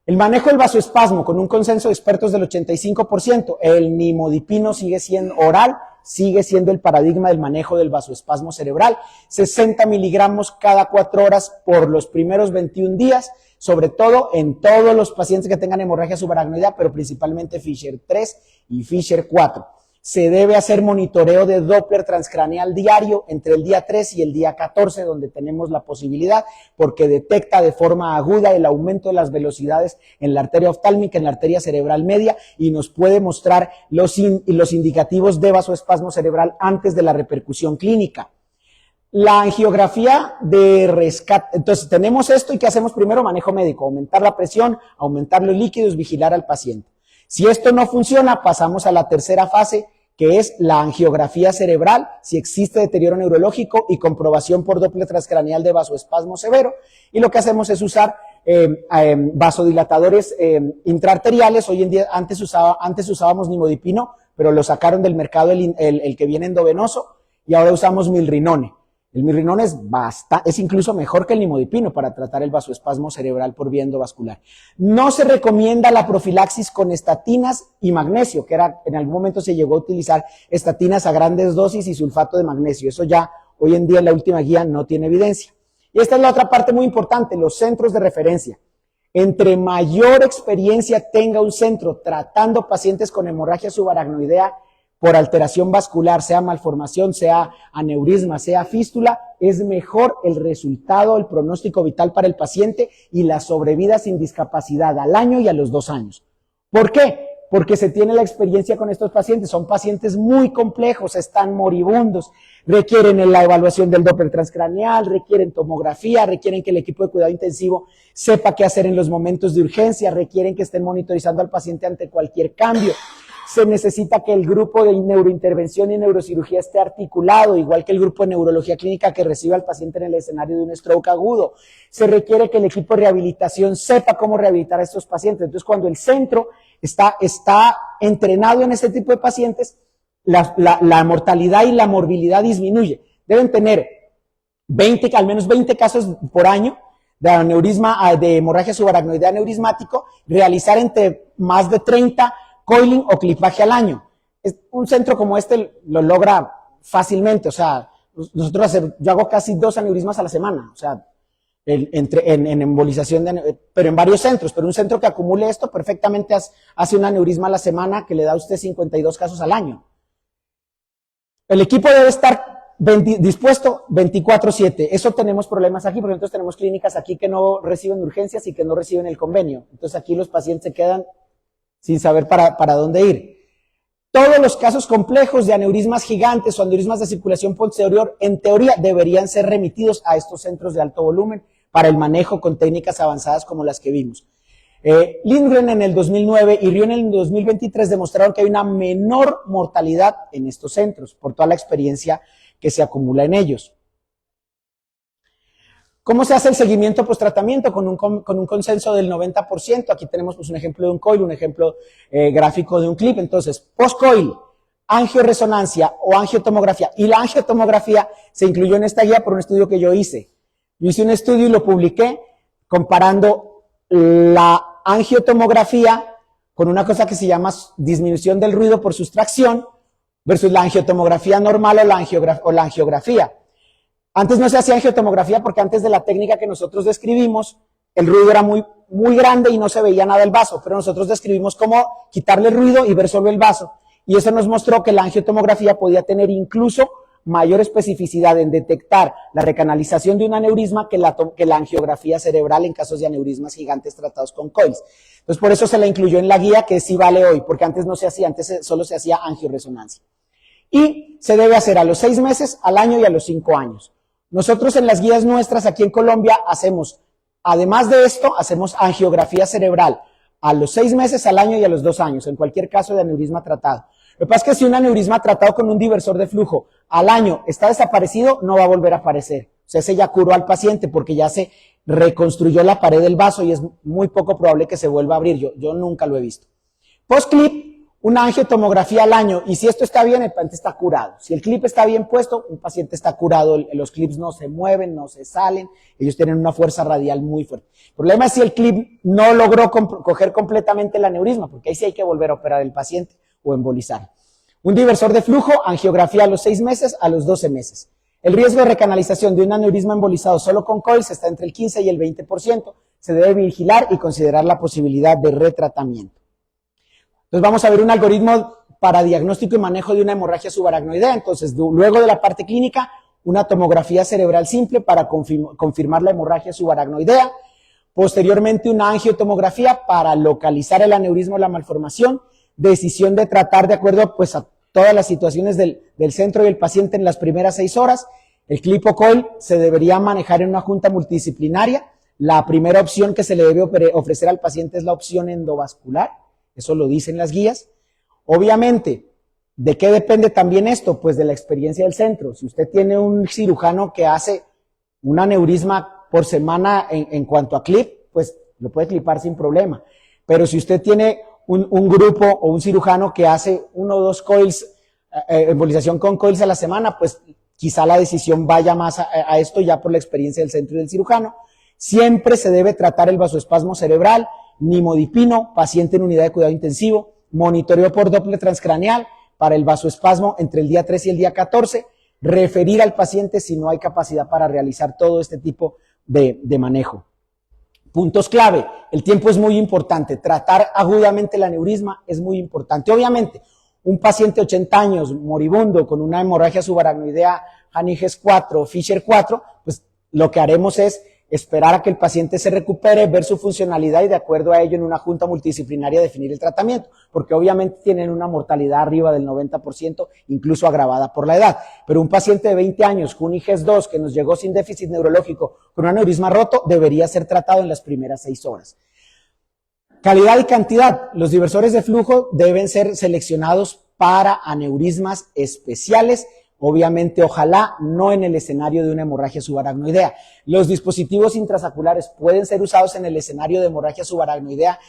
El manejo del vasoespasmo, con un consenso de expertos del 85%, el nimodipino sigue siendo oral, sigue siendo el paradigma del manejo del vasoespasmo cerebral, 60 miligramos cada 4 horas por los primeros 21 días, sobre todo en todos los pacientes que tengan hemorragia subaracnoidea, pero principalmente Fisher 3 y Fisher 4. Se debe hacer monitoreo de Doppler transcraneal diario entre el día 3 y el día 14, donde tenemos la posibilidad, porque detecta de forma aguda el aumento de las velocidades en la arteria oftálmica, en la arteria cerebral media, y nos puede mostrar los indicativos de vasoespasmo cerebral antes de la repercusión clínica. La angiografía de rescate. Entonces, tenemos esto y ¿qué hacemos primero? Manejo médico, aumentar la presión, aumentar los líquidos, vigilar al paciente. Si esto no funciona, pasamos a la tercera fase, que es la angiografía cerebral, si existe deterioro neurológico y comprobación por Doppler transcraneal de vasoespasmo severo. Y lo que hacemos es usar vasodilatadores intraarteriales. Hoy en día, antes usábamos nimodipino, pero lo sacaron del mercado el que viene endovenoso, y ahora usamos milrinone. El milrinone es incluso mejor que el nimodipino para tratar el vasoespasmo cerebral por vía endovascular. No se recomienda la profilaxis con estatinas y magnesio, que en algún momento se llegó a utilizar estatinas a grandes dosis y sulfato de magnesio. Eso ya hoy en día en la última guía no tiene evidencia. Y esta es la otra parte muy importante, los centros de referencia. Entre mayor experiencia tenga un centro tratando pacientes con hemorragia subaracnoidea por alteración vascular, sea malformación, sea aneurisma, sea fístula, es mejor el resultado, el pronóstico vital para el paciente y la sobrevida sin discapacidad al año y a los 2 años. ¿Por qué? Porque se tiene la experiencia con estos pacientes. Son pacientes muy complejos, están moribundos, requieren la evaluación del Doppler transcraneal, requieren tomografía, requieren que el equipo de cuidado intensivo sepa qué hacer en los momentos de urgencia, requieren que estén monitorizando al paciente ante cualquier cambio. Se necesita que el grupo de neurointervención y neurocirugía esté articulado, igual que el grupo de neurología clínica que reciba al paciente en el escenario de un stroke agudo. Se requiere que el equipo de rehabilitación sepa cómo rehabilitar a estos pacientes. Entonces, cuando el centro está entrenado en este tipo de pacientes, la mortalidad y la morbilidad disminuye. Deben tener al menos 20 casos por año de aneurisma, de hemorragia subaracnoidea aneurismático, realizar entre más de 30 coiling o clipaje al año. Un centro como este lo logra fácilmente, o sea, yo hago casi 2 aneurismas a la semana, o sea, en embolización, pero en varios centros, pero un centro que acumule esto perfectamente hace un aneurisma a la semana que le da a usted 52 casos al año. El equipo debe estar dispuesto 24/7. Eso tenemos problemas aquí, porque nosotros tenemos clínicas aquí que no reciben urgencias y que no reciben el convenio. Entonces aquí los pacientes se quedan sin saber para dónde ir. Todos los casos complejos de aneurismas gigantes o aneurismas de circulación posterior, en teoría, deberían ser remitidos a estos centros de alto volumen para el manejo con técnicas avanzadas como las que vimos. Lindgren en el 2009 y Rio en el 2023 demostraron que hay una menor mortalidad en estos centros por toda la experiencia que se acumula en ellos. ¿Cómo se hace el seguimiento post-tratamiento? Con un consenso del 90%. Aquí tenemos pues, un ejemplo de un coil, un ejemplo gráfico de un clip. Entonces, post-coil, angioresonancia o angiotomografía. Y la angiotomografía se incluyó en esta guía por un estudio que yo hice. Yo hice un estudio y lo publiqué comparando la angiotomografía con una cosa que se llama disminución del ruido por sustracción versus la angiotomografía normal o la angiografía. Antes no se hacía angiotomografía porque antes de la técnica que nosotros describimos, el ruido era muy, muy grande y no se veía nada del vaso, pero nosotros describimos cómo quitarle el ruido y ver solo el vaso. Y eso nos mostró que la angiotomografía podía tener incluso mayor especificidad en detectar la recanalización de un aneurisma que la angiografía cerebral en casos de aneurismas gigantes tratados con coils. Entonces, por eso se la incluyó en la guía que sí vale hoy, porque antes no se hacía, antes solo se hacía angioresonancia. Y se debe hacer a los 6 meses, al año y a los 5 años. Nosotros en las guías nuestras aquí en Colombia hacemos, además de esto, hacemos angiografía cerebral a los 6 meses, al año y a los 2 años, en cualquier caso de aneurisma tratado. Lo que pasa es que si un aneurisma tratado con un diversor de flujo al año está desaparecido, no va a volver a aparecer. O sea, ese ya curó al paciente porque ya se reconstruyó la pared del vaso y es muy poco probable que se vuelva a abrir. Yo nunca lo he visto. Post-clip, una angiotomografía al año, y si esto está bien, el paciente está curado. Si el clip está bien puesto, un paciente está curado, los clips no se mueven, no se salen, ellos tienen una fuerza radial muy fuerte. El problema es si el clip no logró coger completamente el aneurisma, porque ahí sí hay que volver a operar el paciente o embolizar. Un diversor de flujo, angiografía a los 6 meses, a los 12 meses. El riesgo de recanalización de un aneurisma embolizado solo con coils está entre el 15 y el 20%. Se debe vigilar y considerar la posibilidad de retratamiento. Entonces vamos a ver un algoritmo para diagnóstico y manejo de una hemorragia subaracnoidea. Entonces, luego de la parte clínica, una tomografía cerebral simple para confirmar la hemorragia subaracnoidea. Posteriormente, una angiotomografía para localizar el aneurisma o la malformación. Decisión de tratar de acuerdo pues a todas las situaciones del centro y el paciente en las primeras 6 horas. El clip o coil se debería manejar en una junta multidisciplinaria. La primera opción que se le debe ofrecer al paciente es la opción endovascular. Eso lo dicen las guías. Obviamente, ¿de qué depende también esto? Pues de la experiencia del centro. Si usted tiene un cirujano que hace un aneurisma por semana en cuanto a clip, pues lo puede clipar sin problema. Pero si usted tiene un grupo o un cirujano que hace 1 o 2 coils, embolización con coils a la semana, pues quizá la decisión vaya más a esto ya por la experiencia del centro y del cirujano. Siempre se debe tratar el vasoespasmo cerebral, nimodipino, paciente en unidad de cuidado intensivo, monitoreo por Doppler transcraneal para el vasoespasmo entre el día 3 y el día 14, referir al paciente si no hay capacidad para realizar todo este tipo de manejo. Puntos clave, el tiempo es muy importante, tratar agudamente el aneurisma es muy importante. Obviamente, un paciente de 80 años moribundo con una hemorragia subaracnoidea Hanniges 4 o Fisher 4, pues lo que haremos es esperar a que el paciente se recupere, ver su funcionalidad y de acuerdo a ello en una junta multidisciplinaria definir el tratamiento, porque obviamente tienen una mortalidad arriba del 90%, incluso agravada por la edad. Pero un paciente de 20 años con un IGES 2 que nos llegó sin déficit neurológico, con un aneurisma roto, debería ser tratado en las primeras 6 horas. Calidad y cantidad. Los diversores de flujo deben ser seleccionados para aneurismas especiales. Obviamente, ojalá no en el escenario de una hemorragia subaracnoidea. Los dispositivos intrasaculares pueden ser usados en el escenario de hemorragia subaracnoidea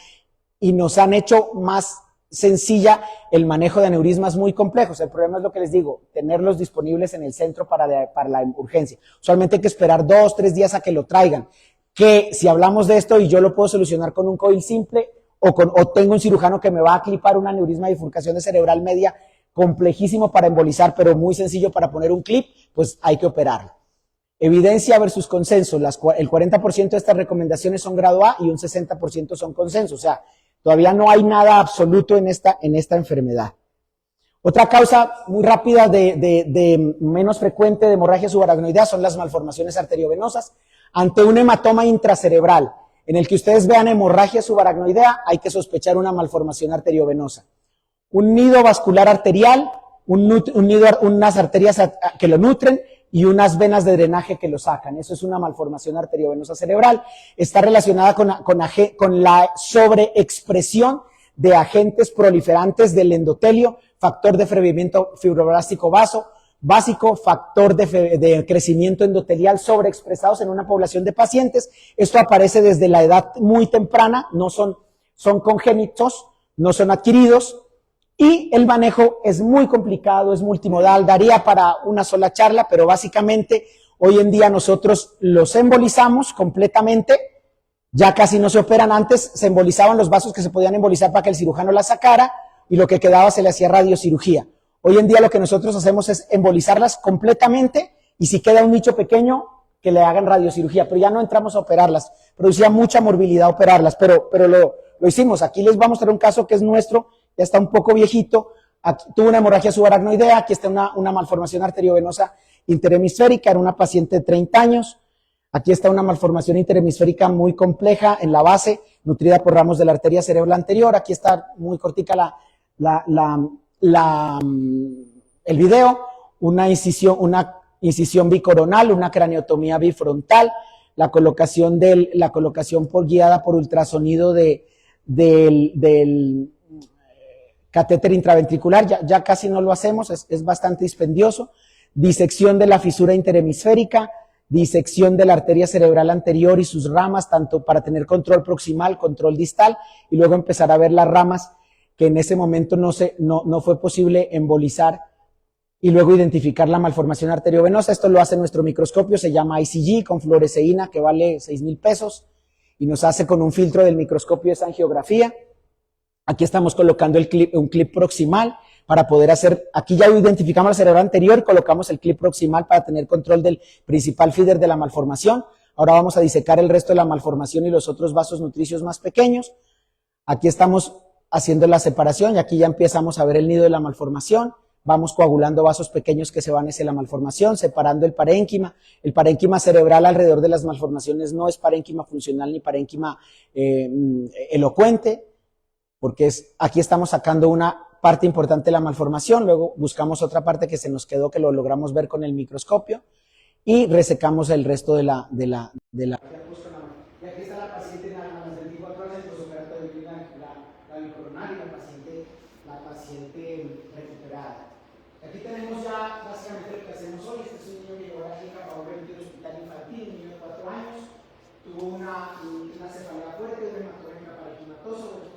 y nos han hecho más sencilla el manejo de aneurismas muy complejos. El problema es lo que les digo, tenerlos disponibles en el centro para la urgencia. Usualmente hay que esperar 2 o 3 días a que lo traigan. Que si hablamos de esto y yo lo puedo solucionar con un coil simple o tengo un cirujano que me va a clipar un aneurisma de bifurcación de cerebral media complejísimo para embolizar, pero muy sencillo para poner un clip, pues hay que operarlo. Evidencia versus consenso. El 40% de estas recomendaciones son grado A y un 60% son consenso. O sea, todavía no hay nada absoluto en esta enfermedad. Otra causa muy rápida de menos frecuente de hemorragia subaracnoidea son las malformaciones arteriovenosas. Ante un hematoma intracerebral en el que ustedes vean hemorragia subaracnoidea, hay que sospechar una malformación arteriovenosa. Un nido vascular arterial, unas arterias que lo nutren y unas venas de drenaje que lo sacan. Eso es una malformación arteriovenosa cerebral. Está relacionada con la sobreexpresión de agentes proliferantes del endotelio, factor de freimiento fibroblástico básico, factor de crecimiento endotelial sobreexpresados en una población de pacientes. Esto aparece desde la edad muy temprana, son congénitos, no son adquiridos. Y el manejo es muy complicado, es multimodal, daría para una sola charla, pero básicamente hoy en día nosotros los embolizamos completamente, ya casi no se operan. Antes se embolizaban los vasos que se podían embolizar para que el cirujano la sacara y lo que quedaba se le hacía radiocirugía. Hoy en día lo que nosotros hacemos es embolizarlas completamente y si queda un nicho pequeño que le hagan radiocirugía, pero ya no entramos a operarlas. Producía mucha morbilidad operarlas, pero lo hicimos. Aquí les voy a mostrar un caso que es nuestro. Ya está un poco viejito, aquí tuvo una hemorragia subaracnoidea, aquí está una malformación arteriovenosa interhemisférica, era una paciente de 30 años, aquí está una malformación interhemisférica muy compleja en la base, nutrida por ramos de la arteria cerebral anterior, aquí está muy cortica el video, una incisión bicoronal, una craniotomía bifrontal, la colocación guiada por ultrasonido del catéter intraventricular, ya casi no lo hacemos, es bastante dispendioso. Disección de la fisura interhemisférica, disección de la arteria cerebral anterior y sus ramas, tanto para tener control proximal, control distal, y luego empezar a ver las ramas que en ese momento no fue posible embolizar y luego identificar la malformación arteriovenosa. Esto lo hace nuestro microscopio, se llama ICG, con fluoresceína, que vale 6,000 pesos, y nos hace con un filtro del microscopio esa angiografía. Aquí estamos colocando un clip proximal para poder hacer, aquí ya identificamos la cerebral anterior, colocamos el clip proximal para tener control del principal feeder de la malformación. Ahora vamos a disecar el resto de la malformación y los otros vasos nutricios más pequeños. Aquí estamos haciendo la separación y aquí ya empezamos a ver el nido de la malformación. Vamos coagulando vasos pequeños que se van hacia la malformación, separando el parénquima. El parénquima cerebral alrededor de las malformaciones no es parénquima funcional ni parénquima elocuente, porque aquí estamos sacando una parte importante de la malformación, luego buscamos otra parte que se nos quedó, que lo logramos ver con el microscopio, y resecamos el resto de la... Y aquí está la paciente a las 24 horas del posoperatorio, la bicoronaria, la paciente recuperada. Aquí tenemos ya básicamente lo que hacemos hoy. Este es un niño que llegó a la clínica para un remitido hospital infantil, un niño de 4 años, tuvo una cefalea fuerte, un hematorio paraquimatoso.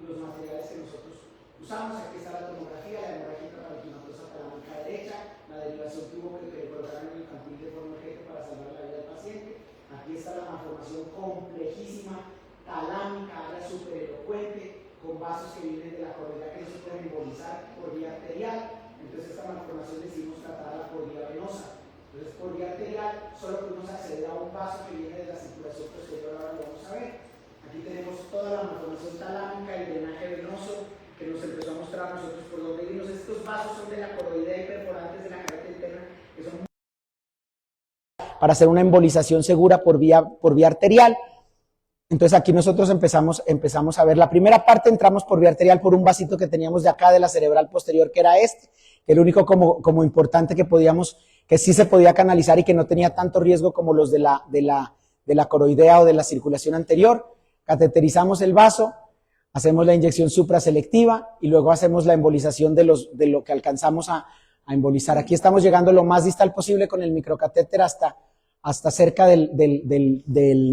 Los materiales que nosotros usamos, aquí está la tomografía, la hemorragia paraquimatosa talámica derecha, la derivación que hubo que le colocaron en el infantil de forma urgente para salvar la vida del paciente. Aquí está la malformación complejísima, talámica, área superelocuente, con vasos que vienen de la coroidea que no se pueden embolizar por vía arterial. Entonces esta malformación decidimos tratarla por vía venosa. Entonces por vía arterial solo podemos acceder a un vaso que viene de la circulación posterior, ahora lo vamos a ver. Aquí tenemos toda la malformación talámica, el drenaje venoso que nos empezó a mostrar a nosotros por donde vimos. Estos vasos son de la coroidea y perforantes de la careta interna, que son para hacer una embolización segura por vía arterial. Entonces aquí nosotros empezamos a ver la primera parte, entramos por vía arterial por un vasito que teníamos de acá de la cerebral posterior, que era este, que era el único como importante que sí se podía canalizar y que no tenía tanto riesgo como los de la coroidea o de la circulación anterior. Cateterizamos el vaso, hacemos la inyección supraselectiva y luego hacemos la embolización de lo que alcanzamos a embolizar. Aquí estamos llegando lo más distal posible con el microcatéter hasta cerca del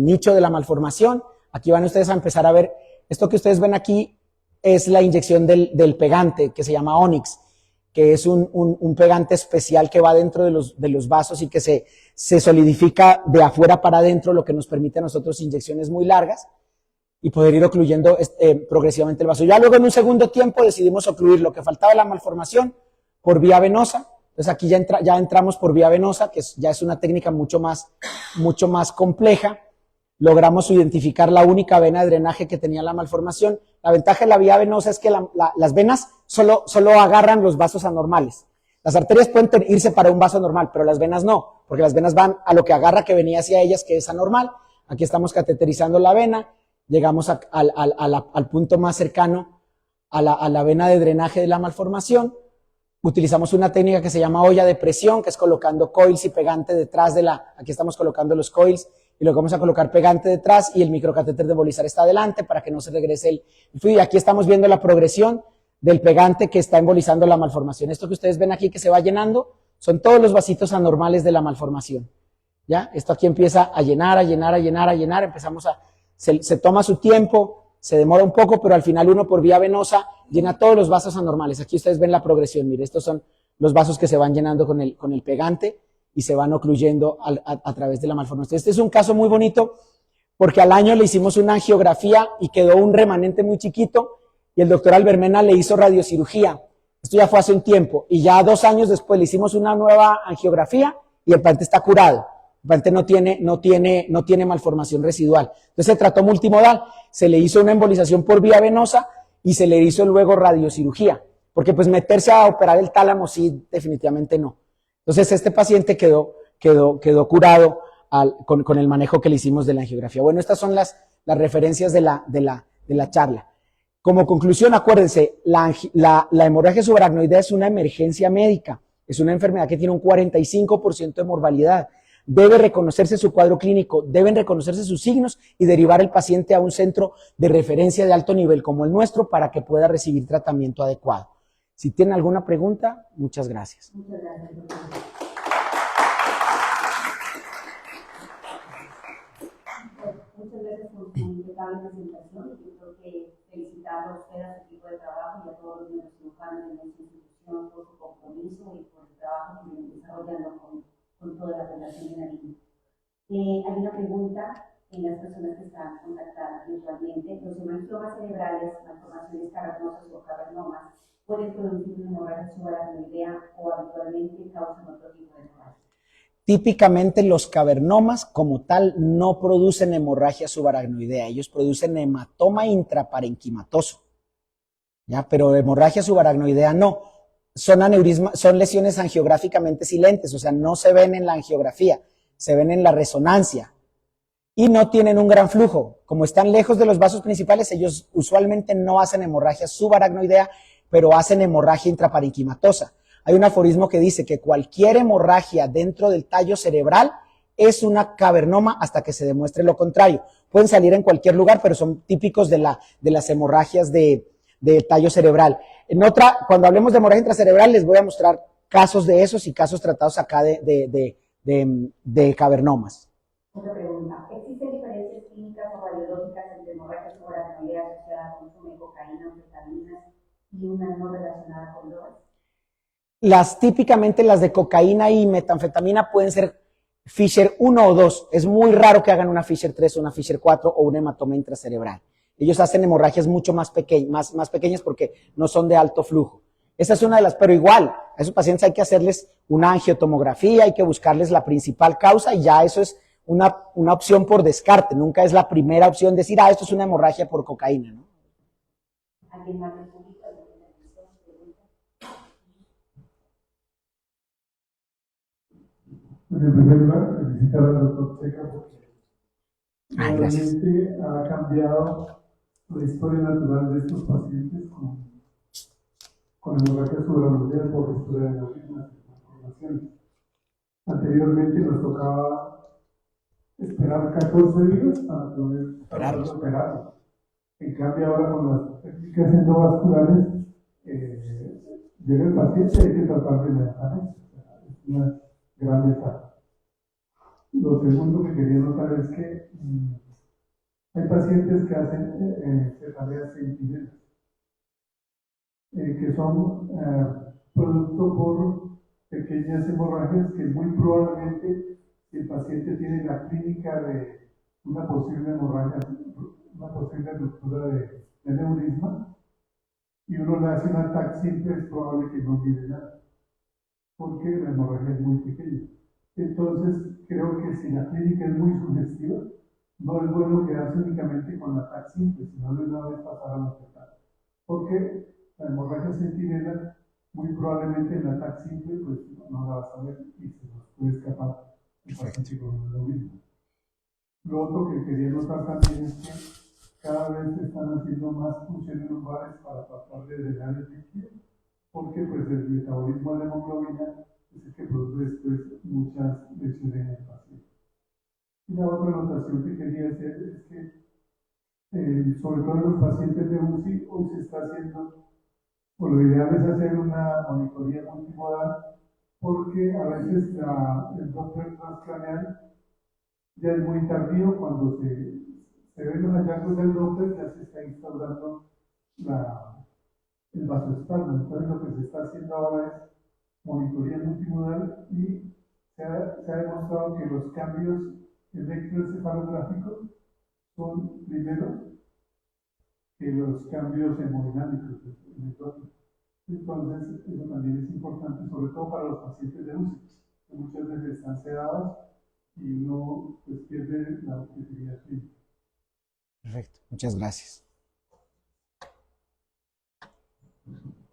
nicho de la malformación. Aquí van ustedes a empezar a ver, esto que ustedes ven aquí es la inyección del pegante que se llama Onyx, que es un pegante especial que va dentro de los vasos y que se solidifica de afuera para adentro, lo que nos permite a nosotros inyecciones muy largas y poder ir ocluyendo progresivamente el vaso. Ya luego en un segundo tiempo decidimos ocluir lo que faltaba de la malformación por vía venosa. Entonces aquí ya entramos por vía venosa, que ya es una técnica mucho más compleja. Logramos identificar la única vena de drenaje que tenía la malformación. La ventaja de la vía venosa es que las venas solo agarran los vasos anormales. Las arterias pueden irse para un vaso normal, pero las venas no, porque las venas van a lo que agarra que venía hacia ellas, que es anormal. Aquí estamos cateterizando la vena. Llegamos al punto más cercano a la vena de drenaje de la malformación. Utilizamos una técnica que se llama olla de presión, que es colocando coils y pegante detrás aquí estamos colocando los coils y luego vamos a colocar pegante detrás y el microcatéter de embolizar está adelante para que no se regrese el fluido. Y aquí estamos viendo la progresión del pegante que está embolizando la malformación. Esto que ustedes ven aquí que se va llenando son todos los vasitos anormales de la malformación. ¿Ya? Esto aquí empieza a llenar, empezamos se toma su tiempo, se demora un poco, pero al final uno por vía venosa llena todos los vasos anormales. Aquí ustedes ven la progresión, mire, estos son los vasos que se van llenando con el pegante y se van ocluyendo a través de la malformación. Este es un caso muy bonito porque al año le hicimos una angiografía y quedó un remanente muy chiquito y el doctor Albermena le hizo radiocirugía. Esto ya fue hace un tiempo y ya 2 años después le hicimos una nueva angiografía y el paciente está curado. El paciente no tiene malformación residual. Entonces se trató multimodal, se le hizo una embolización por vía venosa y se le hizo luego radiocirugía, porque pues meterse a operar el tálamo sí, definitivamente no. Entonces este paciente quedó curado con el manejo que le hicimos de la angiografía. Bueno, estas son las referencias de la charla. Como conclusión, acuérdense, la hemorragia subaracnoidea es una emergencia médica, es una enfermedad que tiene un 45% de mortalidad. Debe reconocerse su cuadro clínico, deben reconocerse sus signos y derivar el paciente a un centro de referencia de alto nivel como el nuestro para que pueda recibir tratamiento adecuado. Si tienen alguna pregunta, muchas gracias. Muchas gracias. Muchas gracias por impecable presentación. Yo creo que felicitar a usted, a su equipo de trabajo y a todos los miembros cirujanos de nuestra institución por su compromiso y por el trabajo que vienen desarrollando con toda la población de Nariño. Hay una pregunta en las personas que están contactadas virtualmente. Los hemangiomas cerebrales, malformaciones cavernosas o cavernomas, pueden producir una hemorragia subaracnoidea o habitualmente causan otro tipo de hemorragia. Típicamente los cavernomas como tal no producen hemorragia subaracnoidea, ellos producen hematoma intraparenquimatoso, ¿ya? Pero hemorragia subaracnoidea no. Son aneurismas, son lesiones angiográficamente silentes, o sea, no se ven en la angiografía, se ven en la resonancia y no tienen un gran flujo. Como están lejos de los vasos principales, ellos usualmente no hacen hemorragia subaracnoidea, pero hacen hemorragia intraparenquimatosa. Hay un aforismo que dice que cualquier hemorragia dentro del tallo cerebral es una cavernoma hasta que se demuestre lo contrario. Pueden salir en cualquier lugar, pero son típicos de las hemorragias de tallo cerebral. Cuando hablemos de hemorragia intracerebral, les voy a mostrar casos de esos y casos tratados acá de cavernomas. Otra pregunta. ¿Existen diferencias clínicas o radiológicas entre hemorragia subaracnoidea asociada a consumo de cocaína o metaminas y una no relacionada con drogas? Típicamente las de cocaína y metanfetamina pueden ser Fisher 1 o 2. Es muy raro que hagan una Fisher 3 o una Fisher 4 o un hematoma intracerebral. Ellos hacen hemorragias mucho más pequeñas porque no son de alto flujo. Esa es una de las, pero igual, a esos pacientes hay que hacerles una angiotomografía, hay que buscarles la principal causa y ya eso es una opción por descarte. Nunca es la primera opción decir, esto es una hemorragia por cocaína, ¿no? ¿Alguien más del público? En primer lugar, felicitar al doctor Checa porque Gracias. realmente ha cambiado la historia natural de estos pacientes con hemorragia subaracnoidea por ruptura de las malformaciones. Anteriormente nos tocaba esperar 14 días para poder operarlos. En cambio, ahora con las técnicas endovasculares, llega el paciente y hay que tratar inmediatamente. Es una gran etapa. Lo segundo que quería notar es que hay pacientes que hacen cefaleas sentinelas, que son producto por pequeñas hemorragias que muy probablemente si el paciente tiene la clínica de una posible hemorragia, una posible ruptura de aneurisma, y uno le hace un ataque simple, es probable que no tiene nada, porque la hemorragia es muy pequeña. Entonces, creo que si la clínica es muy sugestiva, no es bueno quedarse únicamente con la TAC simple, sino de una vez pasar a la total. Porque la hemorragia sentinela, muy probablemente en la TAC simple, pues no la vas a ver y se nos puede escapar el paciente con lo mismo. Lo otro que quería notar también es que cada vez se están haciendo más funciones lumbares para tratar de drenar el líquido, porque pues el metabolismo de la hemoglobina es el que produce después muchas lesiones en el paciente. Y la otra anotación que quería hacer es que, sobre todo en los pacientes de UCI, hoy se está haciendo, por lo ideal es hacer una monitoría multimodal, porque a veces el Doppler transcraneal ya es muy tardío, cuando se ven los hallazgos del Doppler ya se está instaurando el vasoespasmo. Entonces lo que se está haciendo ahora es monitoría multimodal y se ha demostrado que los cambios electroencefalográficos son primero que los cambios hemodinámicos del Doppler. Entonces, eso también es importante, sobre todo para los pacientes de UCI, que muchas veces están sedados y uno pues, pierde la objetividad clínica. Perfecto, muchas gracias.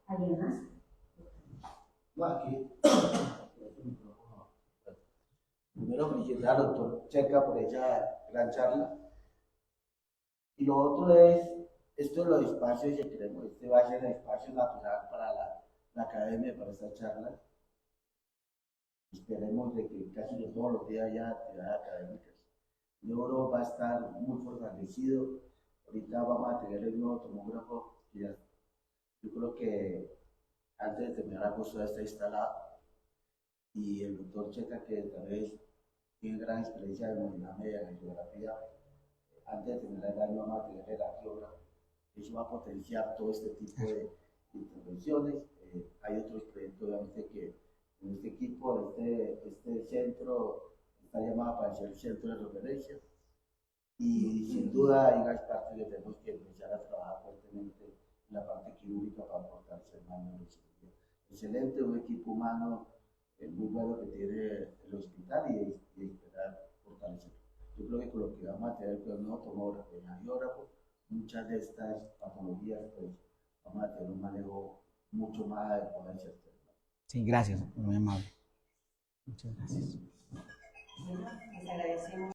¿Alguien más? Aquí. Primero felicitar al doctor Checa por esa gran charla. Y lo otro es, esto de los espacios que queremos, este va a ser el espacio natural para la academia, para esta charla. Esperemos de que casi todos los días haya actividades académicas. El euro va a estar muy fortalecido. Ahorita vamos a tener el nuevo tomógrafo. Yo creo que antes de terminar agosto ya está instalado. Y el doctor Checa, que tal vez tiene gran experiencia en hemodinamia y en angiografía, antes de tener el daño vamos a tener el radiógrafo. Eso va a potenciar todo este tipo de intervenciones. Hay otros proyectos, obviamente, que en este equipo, este centro está llamado para ser el centro de referencia. Y sin duda hay unas partes que tenemos que empezar a trabajar fuertemente en la parte quirúrgica para fortalecer más la cirugía. Excelente, un equipo humano muy bueno que tiene el hospital y esperar fortalecerlo. Yo creo que con lo que vamos a tener con el nuevo tomógrafo y radiógrafo, muchas de estas patologías, pues vamos a tener un manejo mucho más adecuado y certero. Sí, gracias, muy amable. Muchas gracias. Bueno, les agradecemos.